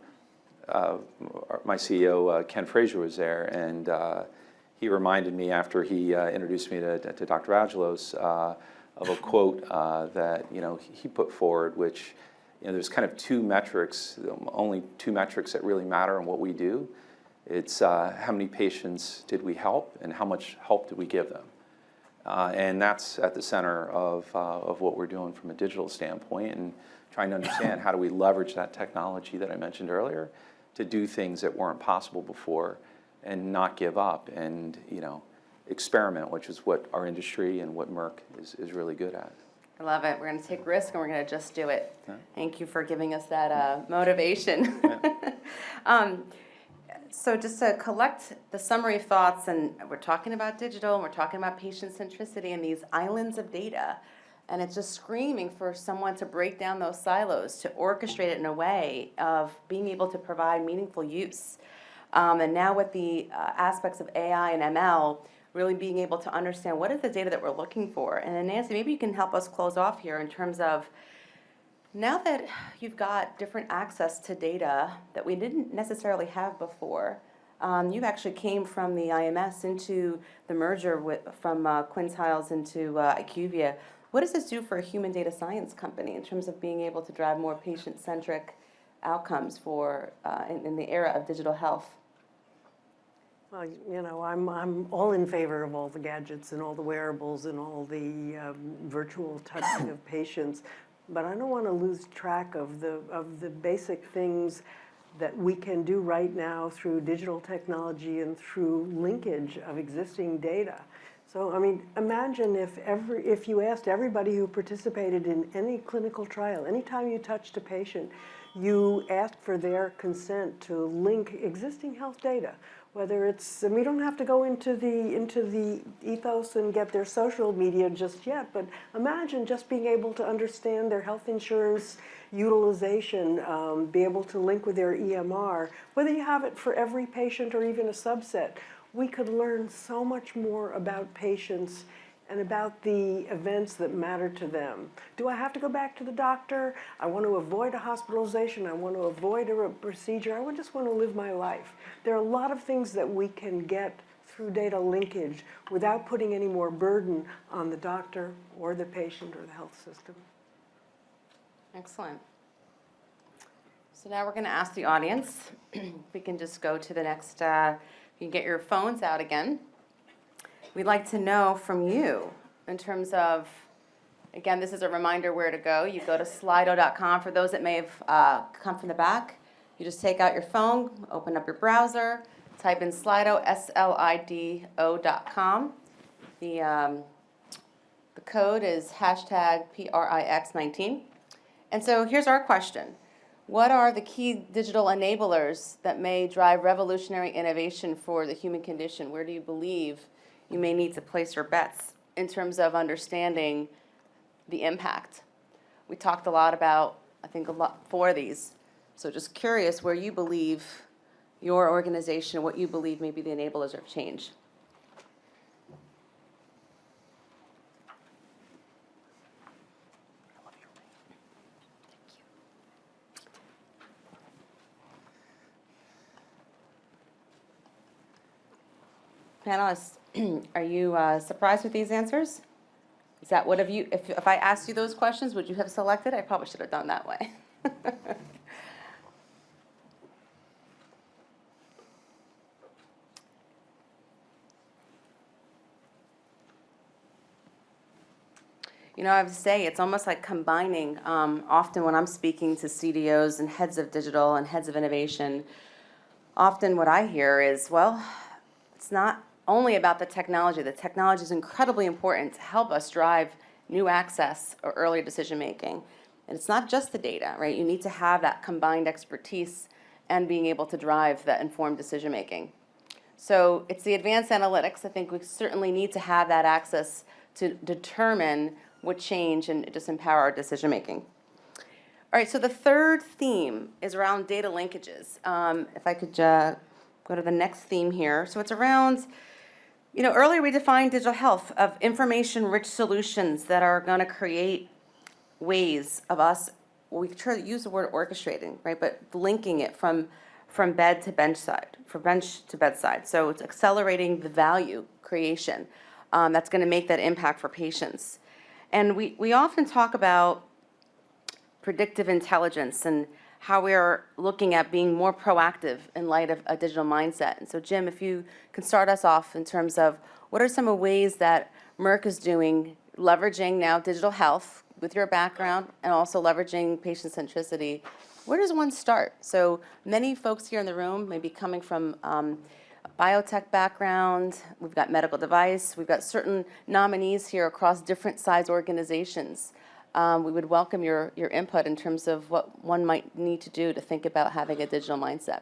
my CEO, Ken Frazier, was there, and he reminded me after he introduced me to Dr. Angelos of a quote that he put forward, which there's kind of two metrics, only two metrics that really matter in what we do. It's how many patients did we help, and how much help did we give them. And that's at the center of what we're doing from a digital standpoint, and trying to understand how do we leverage that technology that I mentioned earlier to do things that weren't possible before, and not give up, and experiment, which is what our industry and what Merck is really good at. I love it. We're going to take risk, and we're going to just do it. Yeah. Thank you for giving us that motivation. Yeah. So just to collect the summary of thoughts, and we're talking about digital, and we're talking about patient centricity and these islands of data, and it's just screaming for someone to break down those silos, to orchestrate it in a way of being able to provide meaningful use. And now with the aspects of AI and ML, really being able to understand what is the data that we're looking for. And then Nancy, maybe you can help us close off here in terms of, now that you've got different access to data that we didn't necessarily have before, you actually came from the IMS into the merger from Quintiles into IQVIA. What does this do for a human data science company in terms of being able to drive more patient-centric outcomes for in the era of digital health? Well, I'm all in favor of all the gadgets and all the wearables and all the virtual touching of patients, but I don't want to lose track of the basic things that we can do right now through digital technology and through linkage of existing data. So, I mean, imagine if you asked everybody who participated in any clinical trial, anytime you touched a patient, you asked for their consent to link existing health data. Whether it's, and we don't have to go into the ethos and get their social media just yet, but imagine just being able to understand their health insurance utilization, be able to link with their EMR, whether you have it for every patient or even a subset. We could learn so much more about patients and about the events that matter to them. Do I have to go back to the doctor? I want to avoid a hospitalization. I want to avoid a procedure. I just want to live my life. There are a lot of things that we can get through data linkage without putting any more burden on the doctor or the patient or the health system. Excellent. So now we're going to ask the audience, if we can just go to the next, you can get your phones out again. We'd like to know from you in terms of, again, this is a reminder where to go. You go to slido.com. For those that may have come from the back, you just take out your phone, open up your browser, type in Slido, SLIDO.com. The code is hashtag PRIX19. And so here's our question. What are the key digital enablers that may drive revolutionary innovation for the human condition? Where do you believe you may need to place your bets in terms of understanding the impact? We talked a lot about, I think, four of these. So just curious where you believe your organization, what you believe may be the enablers of change. Panelists, are you surprised with these answers? Is that what have you, if I asked you those questions, would you have selected? I probably should have done that way. I would say it's almost like combining, often when I'm speaking to CDOs and heads of digital and heads of innovation, often what I hear is, well, it's not only about the technology. The technology is incredibly important to help us drive new access or early decision making. And it's not just the data, right? You need to have that combined expertise and being able to drive that informed decision making. So it's the advanced analytics. I think we certainly need to have that access to determine what change and just empower our decision making. All right, so the third theme is around data linkages. If I could go to the next theme here. So it's around, earlier we defined digital health of information-rich solutions that are going to create ways of us, we try to use the word orchestrating, right? But linking it from from bed to bedside, from bench to bedside. So it's accelerating the value creation that's going to make that impact for patients. And we often talk about predictive intelligence and how we are looking at being more proactive in light of a digital mindset. And so Jim, if you can start us off in terms of what are some of ways that Merck is doing, leveraging now digital health with your background and also leveraging patient centricity. Where does one start? So many folks here in the room may be coming from a biotech background. We've got medical device. We've got certain nominees here across different size organizations. We would welcome your input in terms of what one might need to do to think about having a digital mindset.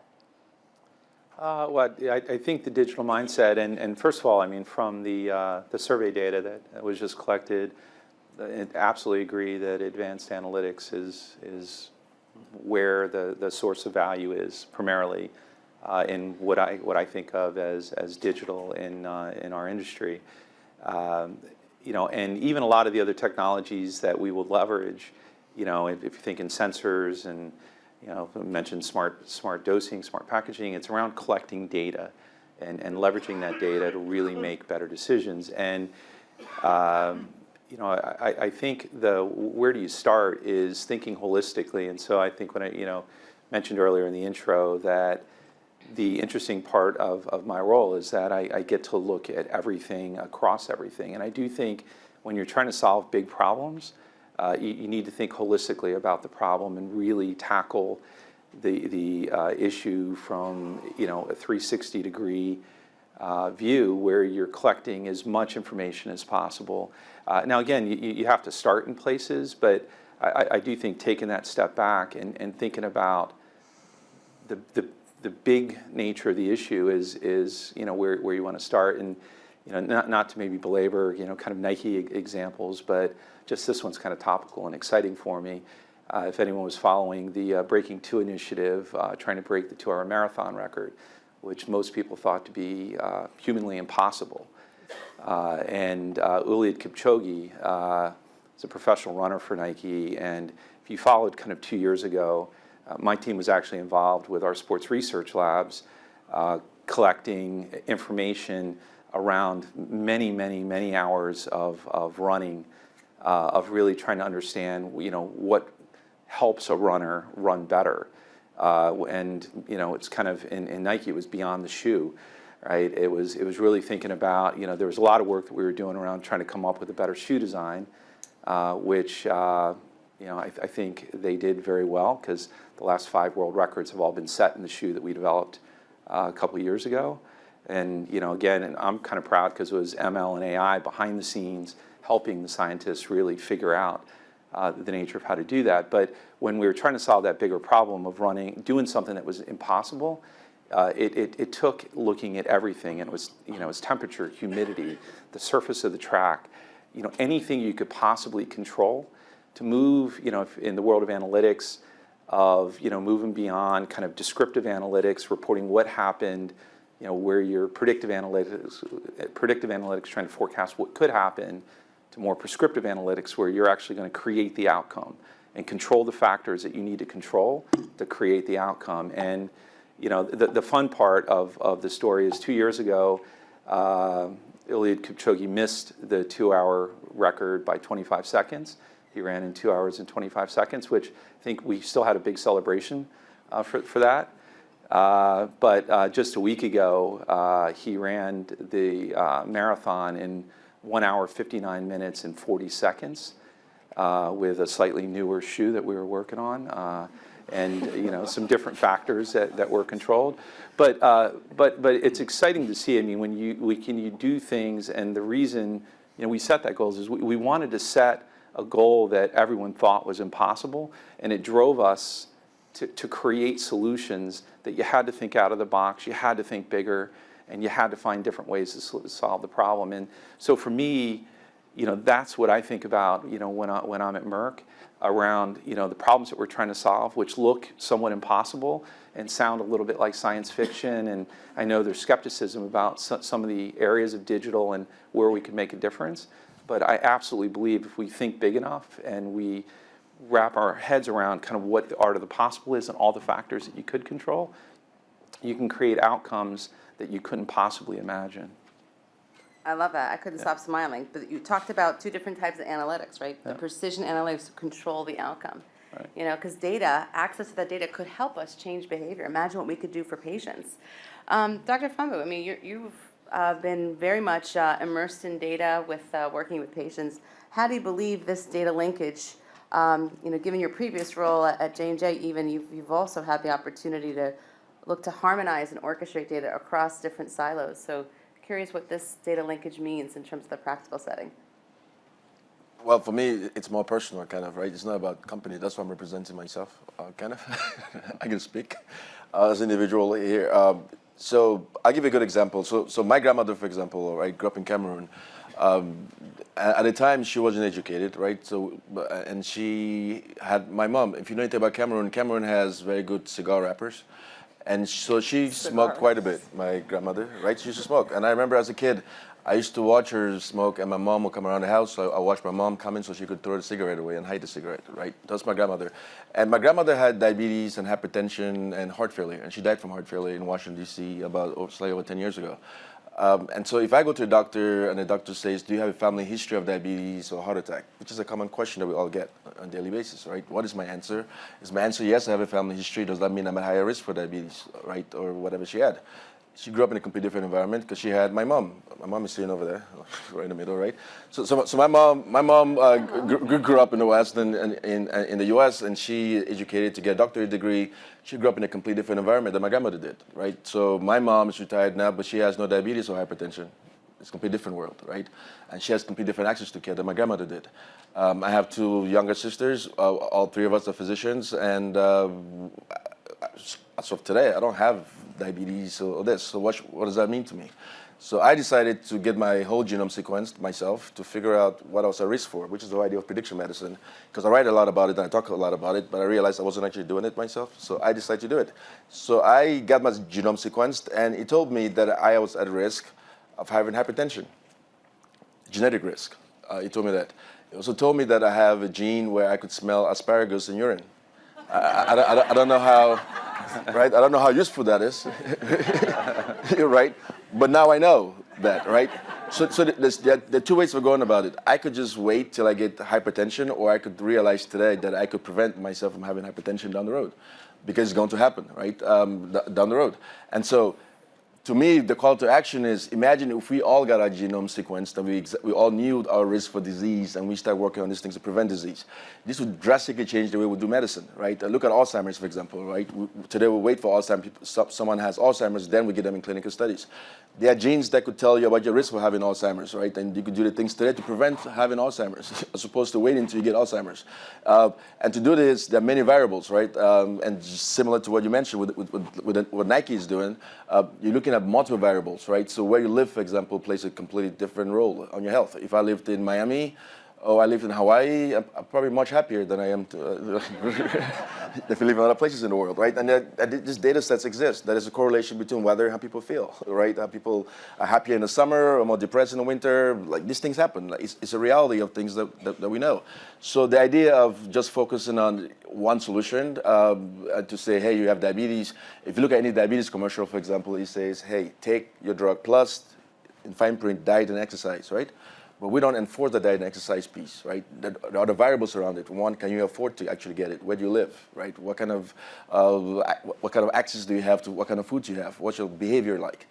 Well, I think the digital mindset, and first of all, I mean, from the survey data that was just collected, I absolutely agree that advanced analytics is where the source of value is primarily in what I think of as digital in our industry. You know, and even a lot of the other technologies that we will leverage, you know, if you think in sensors and, you know, I mentioned smart dosing, smart packaging, it's around collecting data and leveraging that data to really make better decisions. And, you know, I think where do you start is thinking holistically. And so I think when I, you know, mentioned earlier in the intro that the interesting part of my role is that I get to look at everything across everything. And I do think when you're trying to solve big problems, you need to think holistically about the problem and really tackle the issue from, you know, a 360-degree view where you're collecting as much information as possible. Now, again, you have to start in places, but I do think taking that step back and thinking about the big nature of the issue is you know, where you want to start. And, you know, not to maybe belabor, you know, kind of Nike examples, but just this one's kind of topical and exciting for me. If anyone was following the Breaking 2 initiative, trying to break the 2-hour marathon record, which most people thought to be humanly impossible. And Eliud Kipchoge is a professional runner for Nike, and if you followed kind of 2 years ago, my team was actually involved with our sports research labs, collecting information around many hours of running, of really trying to understand, you know, what helps a runner run better. And, you know, it's kind of, in Nike, it was beyond the shoe, right? It was really thinking about, you know, there was a lot of work that we were doing around trying to come up with a better shoe design, which, you know, I think they did very well because the last 5 world records have all been set in the shoe that we developed a couple of years ago. And, you know, again, and I'm kind of proud because it was ML and AI behind the scenes helping the scientists really figure out the nature of how to do that. But when we were trying to solve that bigger problem of doing something that was impossible, it took looking at everything. And it was, you know, it was temperature, humidity, the surface of the track, you know, anything you could possibly control to move, you know, in the world of analytics, of, you know, moving beyond kind of descriptive analytics, reporting what happened, you know, where your predictive analytics trying to forecast what could happen, to more prescriptive analytics where you're actually going to create the outcome and control the factors that you need to control to create the outcome. And, you know, the fun part of the story is 2 years ago, Eliud Kipchoge missed the 2-hour record by 25 seconds. He ran in 2 hours and 25 seconds, which I think we still had a big celebration for that. But just a week ago, he ran the marathon in 1 hour, 59 minutes, and 40 seconds with a slightly newer shoe that we were working on, and, you know, some different factors that were controlled. But it's exciting to see. I mean, when you do things, and the reason, you know, we set that goal is we wanted to set a goal that everyone thought was impossible, and it drove us to create solutions that you had to think out of the box, you had to think bigger, and you had to find different ways to solve the problem. And so for me, you know, that's what I think about, you know, when I'm at Merck, around, you know, the problems that we're trying to solve, which look somewhat impossible and sound a little bit like science fiction. And I know there's skepticism about some of the areas of digital and where we can make a difference. But I absolutely believe if we think big enough and we wrap our heads around kind of what the art of the possible is and all the factors that you could control, you can create outcomes that you couldn't possibly imagine. I love that. I couldn't stop smiling. But you talked about two different types of analytics, right? The precision analytics to control the outcome. Right. You know, because data, access to that data could help us change behavior. Imagine what we could do for patients. Dr. Fombu, I mean, you've been very much immersed in data with working with patients. How do you believe this data linkage, you know, given your previous role at J&J even, you've also had the opportunity to look to harmonize and orchestrate data across different silos. So curious what this data linkage means in terms of the practical setting. Well, for me, it's more personal, kind of, right? It's not about company. That's why I'm representing myself, kind of. I can speak as an individual here. So I'll give you a good example. So my grandmother, for example, right, grew up in Cameroon. At the time, she wasn't educated, right? So, and she had my mom. If you know anything about Cameroon, Cameroon has very good cigar wrappers. And so she smoked quite a bit, my grandmother, right? She used to smoke. And I remember as a kid, I used to watch her smoke, and my mom would come around the house, so I watched my mom come in so she could throw the cigarette away and hide the cigarette, right? That's my grandmother. And my grandmother had diabetes and hypertension and heart failure, and she died from heart failure in Washington, D.C. about slightly over 10 years ago. And so if I go to a doctor and the doctor says, do you have a family history of diabetes or heart attack, which is a common question that we all get on a daily basis, right? What is my answer? Is my answer, yes, I have a family history. Does that mean I'm at higher risk for diabetes, right? Or whatever she had. She grew up in a completely different environment because she had my mom. My mom is sitting over there, right in the middle, right? So my mom grew up in the West and in the U.S. and she educated to get a doctorate degree. She grew up in a completely different environment than my grandmother did, right? So my mom is retired now, but she has no diabetes or hypertension. It's a completely different world, right? And she has completely different access to care than my grandmother did. I have two younger sisters. All three of us are physicians, and as of today, I don't have diabetes or this. So what does that mean to me? So I decided to get my whole genome sequenced myself to figure out what I was at risk for, which is the whole idea of prediction medicine. Because I write a lot about it and I talk a lot about it, but I realized I wasn't actually doing it myself. So I decided to do it. So I got my genome sequenced, and it told me that I was at risk of having hypertension, genetic risk. It told me that. It also told me that I have a gene where I could smell asparagus in urine. I don't know how, right? I don't know how useful that is, you're right? But now I know that, right? So there are two ways of going about it. I could just wait till I get hypertension, or I could realize today that I could prevent myself from having hypertension down the road, because it's going to happen, right, down the road. And so, to me, the call to action is, imagine if we all got our genome sequenced and we all knew our risk for disease and we start working on these things to prevent disease. This would drastically change the way we do medicine, right? Look at Alzheimer's, for example, right? Today we wait for Alzheimer's. Someone has Alzheimer's, then we get them in clinical studies. There are genes that could tell you about your risk for having Alzheimer's, right? And you could do the things today to prevent having Alzheimer's, as opposed to waiting until you get Alzheimer's. And to do this, there are many variables, right? And similar to what you mentioned with what Nike is doing, you're looking at multiple variables, right? So where you live, for example, plays a completely different role on your health. If I lived in Miami, or I lived in Hawaii, I'm probably much happier than I am if you live in other places in the world, right? And these data sets exist. There is a correlation between weather and how people feel, right? How people are happier in the summer or more depressed in the winter. Like, these things happen. Like, it's a reality of things that we know. So the idea of just focusing on one solution to say, hey, you have diabetes. If you look at any diabetes commercial, for example, it says, hey, take your drug plus, in fine print, diet and exercise, right? But we don't enforce the diet and exercise piece, right? There are other variables around it. One, can you afford to actually get it? Where do you live, right? What kind of access do you have to what kind of food do you have? What's your behavior like?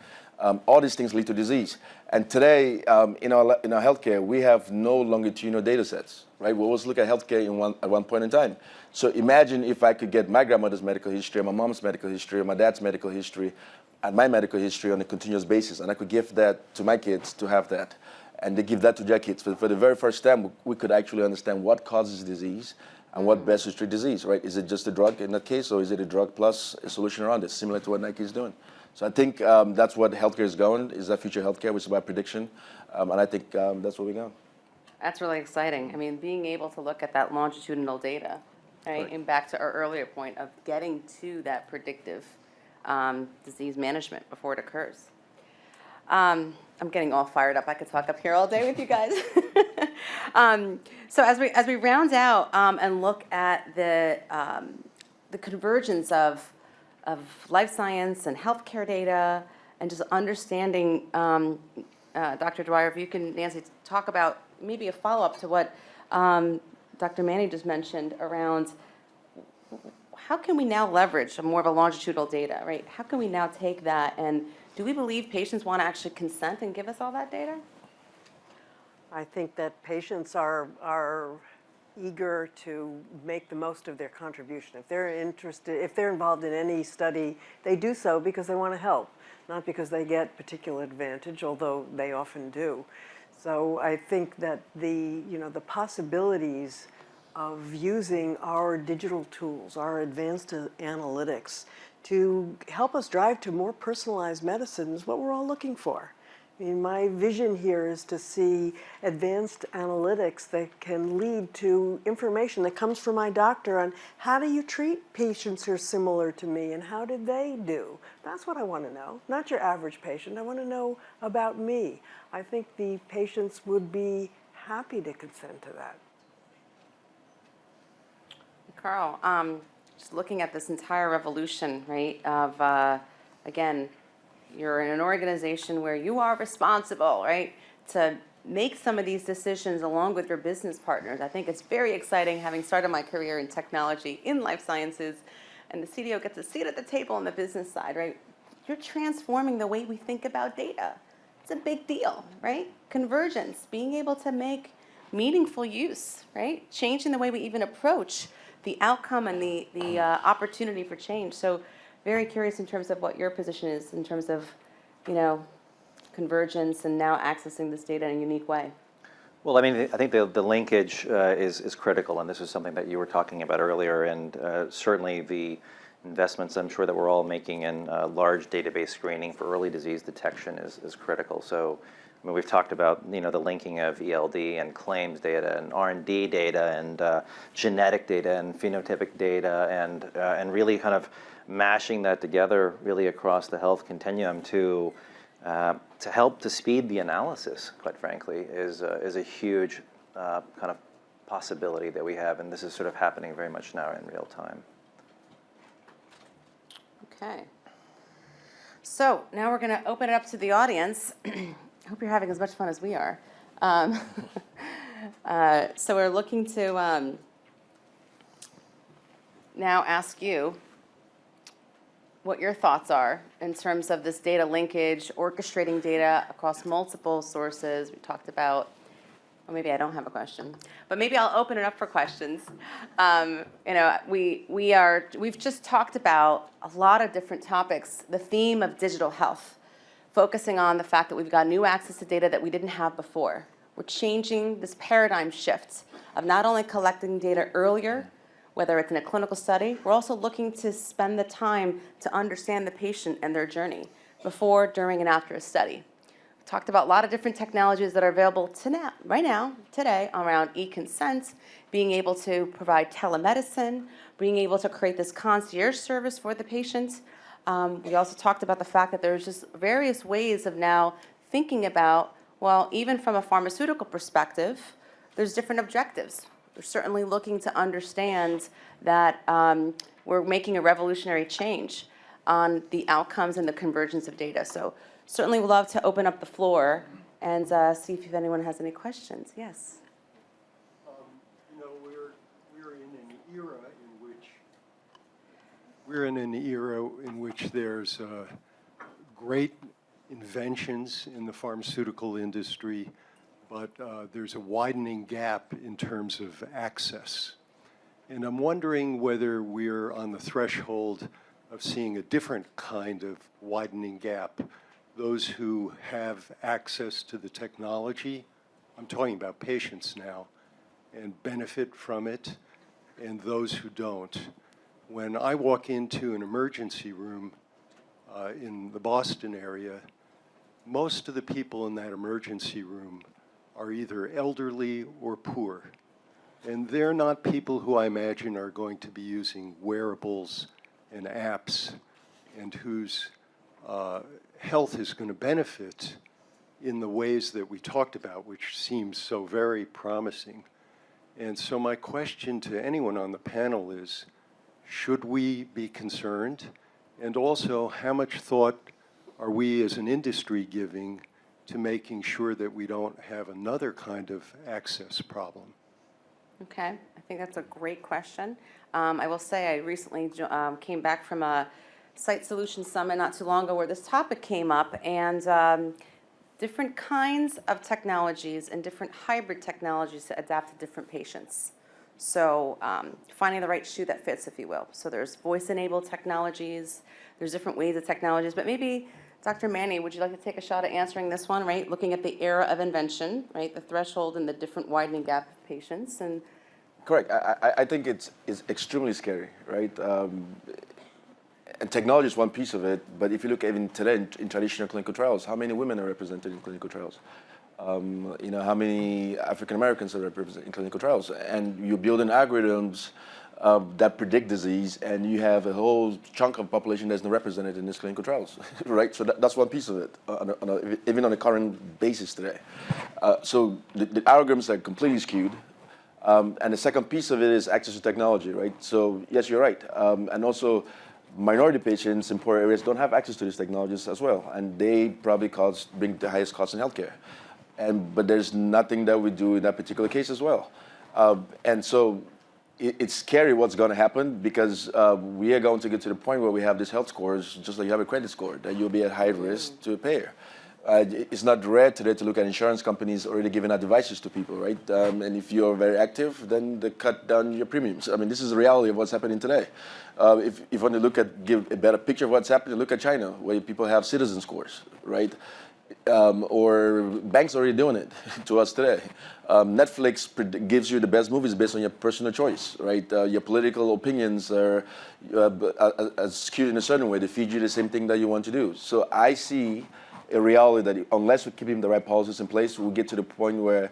All these things lead to disease. And today, in our healthcare, we have no longitudinal data sets, right? We always look at healthcare at one point in time. So imagine if I could get my grandmother's medical history, my mom's medical history, my dad's medical history, and my medical history on a continuous basis, and I could give that to my kids to have that. And they give that to their kids. For the very first time, we could actually understand what causes disease and what best to treat disease, right? Is it just a drug in that case, or is it a drug plus a solution around it, similar to what Nike is doing? So I think that's what healthcare is going, is that future healthcare, which is about prediction. And I think that's where we're going. That's really exciting. I mean, being able to look at that longitudinal data, right? And back to our earlier point of getting to that predictive disease management before it occurs. I'm getting all fired up. I could talk up here all day with you guys. So as we round out and look at the convergence of life science and healthcare data, and just understanding, Dr. Dreyer, if you can, Nancy, talk about maybe a follow-up to what Dr. Manny just mentioned around how can we now leverage more of a longitudinal data, right? How can we now take that, and do we believe patients want to actually consent and give us all that data? I think that patients are eager to make the most of their contribution. If they're interested, if they're involved in any study, they do so because they want to help, not because they get particular advantage, although they often do. So I think that the possibilities of using our digital tools, our advanced analytics, to help us drive to more personalized medicine is what we're all looking for. I mean, my vision here is to see advanced analytics that can lead to information that comes from my doctor on how do you treat patients who are similar to me and how did they do? That's what I want to know, not your average patient. I want to know about me. I think the patients would be happy to consent to that. Karl, just looking at this entire revolution, right, of, again, you're in an organization where you are responsible, right, to make some of these decisions along with your business partners. I think it's very exciting, having started my career in technology in life sciences, and the CDO gets a seat at the table on the business side, right? You're transforming the way we think about data. It's a big deal, right? Convergence, being able to make meaningful use, right? Changing the way we even approach the outcome and the opportunity for change. So very curious in terms of what your position is in terms of, convergence and now accessing this data in a unique way. Well, I mean, I think the linkage is critical, and this is something that you were talking about earlier, and certainly the investments I'm sure that we're all making in large database screening for early disease detection is critical. So, I mean, we've talked about, the linking of ELD and claims data and R&D data and genetic data and phenotypic data and really kind of mashing that together really across the health continuum to help to speed the analysis, quite frankly, is a huge kind of possibility that we have, and this is sort of happening very much now in real time. Okay. So now we're going to open it up to the audience. I hope you're having as much fun as we are. So we're looking to now ask you what your thoughts are in terms of this data linkage, orchestrating data across multiple sources. We talked about, or maybe I don't have a question, but maybe I'll open it up for questions. We've just talked about a lot of different topics. The theme of digital health, focusing on the fact that we've got new access to data that we didn't have before. We're changing this paradigm shift of not only collecting data earlier, whether it's in a clinical study, we're also looking to spend the time to understand the patient and their journey before, during, and after a study. We talked about a lot of different technologies that are available today, around e-consent, being able to provide telemedicine, being able to create this concierge service for the patient. We also talked about the fact that there's just various ways of now thinking about, well, even from a pharmaceutical perspective, there's different objectives. We're certainly looking to understand that we're making a revolutionary change on the outcomes and the convergence of data. So certainly we'd love to open up the floor and see if anyone has any questions. Yes. We're in an era in which there's great inventions in the pharmaceutical industry, but there's a widening gap in terms of access. And I'm wondering whether we're on the threshold of seeing a different kind of widening gap. Those who have access to the technology, I'm talking about patients now, and benefit from it, and those who don't. When I walk into an emergency room in the Boston area, most of the people in that emergency room are either elderly or poor. And they're not people who I imagine are going to be using wearables and apps and whose health is going to benefit in the ways that we talked about, which seems so very promising. And so my question to anyone on the panel is, should we be concerned? And also, how much thought are we as an industry giving to making sure that we don't have another kind of access problem? Okay, I think that's a great question. I will say I recently came back from a Site Solutions Summit not too long ago where this topic came up, and different kinds of technologies and different hybrid technologies to adapt to different patients. So finding the right shoe that fits, if you will. So there's voice-enabled technologies, there's different ways of technologies, but maybe Dr. Manny, would you like to take a shot at answering this one, right? Looking at the era of invention, right? The threshold and the different widening gap of patients. And Correct. I think it's extremely scary, right? And technology is one piece of it, but if you look even today in traditional clinical trials, how many women are represented in clinical trials? You know, how many African Americans are represented in clinical trials? And you're building algorithms that predict disease, and you have a whole chunk of population that's not represented in these clinical trials, right? So that's one piece of it, even on a current basis today. So the algorithms are completely skewed. And the second piece of it is access to technology, right? So yes, you're right. And also, minority patients in poor areas don't have access to these technologies as well, and they probably bring the highest cost in healthcare. But there's nothing that we do in that particular case as well. And so it's scary what's going to happen, because we are going to get to the point where we have these health scores, just like you have a credit score, that you'll be at high risk to a payer. It's not rare today to look at insurance companies already giving out devices to people, right? And if you're very active, then they cut down your premiums. I mean, this is the reality of what's happening today. If you want to give a better picture of what's happening, look at China, where people have citizen scores, right? Or banks are already doing it to us today. Netflix gives you the best movies based on your personal choice, right? Your political opinions are skewed in a certain way. They feed you the same thing that you want to do. So I see a reality that unless we keep the right policies in place, we'll get to the point where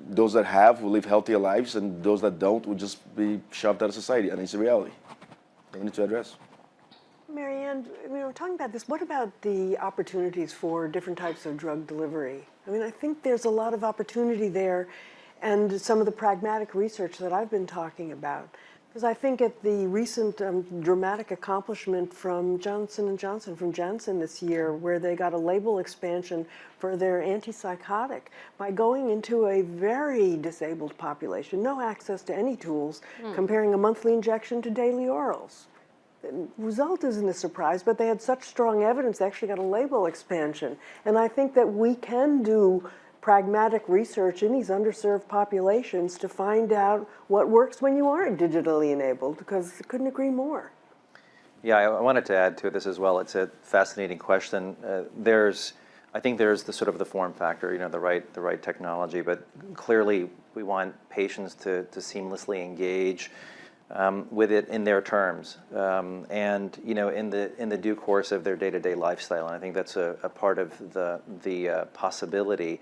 those that have will live healthier lives, and those that don't will just be shoved out of society. And it's a reality that we need to address. MaryAnne, we're talking about this. What about the opportunities for different types of drug delivery? I mean, I think there's a lot of opportunity there, and some of the pragmatic research that I've been talking about. Because I think at the recent dramatic accomplishment from Johnson & Johnson, from Janssen this year, where they got a label expansion for their antipsychotic by going into a very disabled population, no access to any tools, comparing a monthly injection to daily orals. The result isn't a surprise, but they had such strong evidence they actually got a label expansion. And I think that we can do pragmatic research in these underserved populations to find out what works when you aren't digitally enabled, because I couldn't agree more. Yeah, I wanted to add to this as well. It's a fascinating question. I think there's the sort of the form factor, you know, the right technology, but clearly we want patients to seamlessly engage with it in their terms, and you know, in the due course of their day-to-day lifestyle. And I think that's a part of the possibility.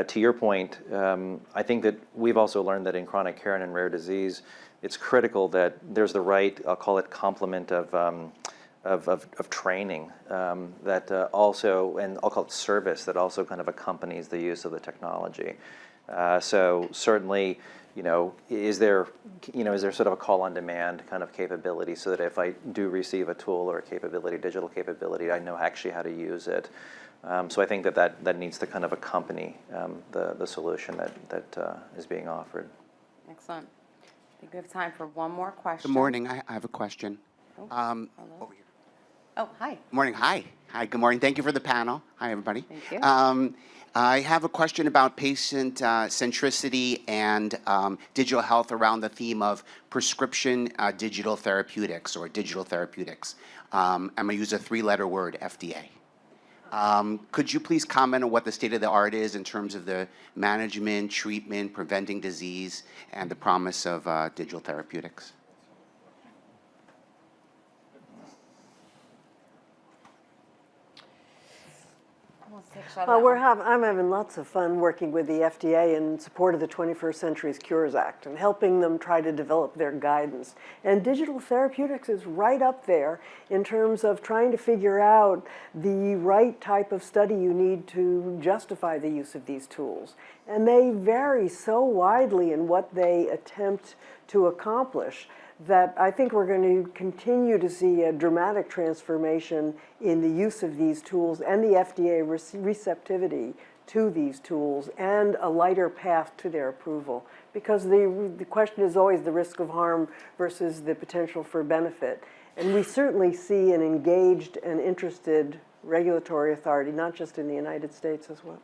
To your point, I think that we've also learned that in chronic care and in rare disease, it's critical that there's the right, I'll call it, complement of training that also, and I'll call it service, that also kind of accompanies the use of the technology. So certainly, you know, is there sort of a call on demand kind of capability, so that if I do receive a tool or a capability, digital capability, I know actually how to use it. So I think that needs to kind of accompany the solution that is being offered. excellent. I think we have time for one more question. Good morning. I have a question. Oh, Over hello. here. Oh, hi. Morning. Hi. Hi. Good morning. Thank you for the panel. Hi, everybody. Thank you. I have a question about patient centricity and digital health around the theme of prescription digital therapeutics, or digital therapeutics. I'm going to use a three-letter word, FDA. Could you please comment on what the state of the art is in terms of the management, treatment, preventing disease, and the promise of digital therapeutics? I'm having lots of fun working with the FDA in support of the 21st Century Cures Act and helping them try to develop their guidance. And digital therapeutics is right up there in terms of trying to figure out the right type of study you need to justify the use of these tools. And they vary so widely in what they attempt to accomplish that I think we're going to continue to see a dramatic transformation in the use of these tools and the FDA receptivity to these tools and a lighter path to their approval. Because the question is always the risk of harm versus the potential for benefit. And we certainly see an engaged and interested regulatory authority, not just in the United States as well.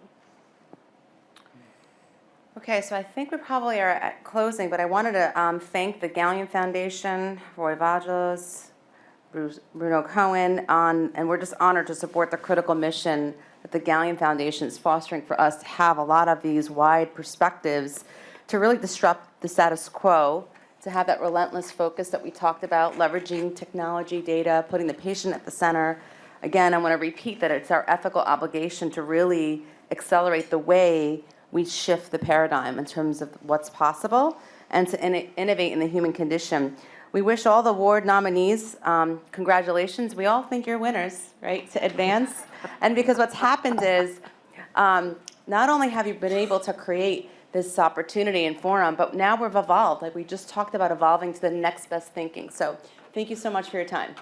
Okay, so I think we probably are at closing, but I wanted to thank the Galien Foundation, Roy Vajos, Bruno Cohen, and we're just honored to support the critical mission that the Galien Foundation is fostering for us to have a lot of these wide perspectives to really disrupt the status quo, to have that relentless focus that we talked about, leveraging technology, data, putting the patient at the center. Again, I want to repeat that it's our ethical obligation to really accelerate the way we shift the paradigm in terms of what's possible and to innovate in the human condition. We wish all the award nominees congratulations. We all think you're winners, right, to advance. And because what's happened is not only have you been able to create this opportunity and forum, but now we've evolved. Like we just talked about evolving to the next best thinking. So thank you so much for your time.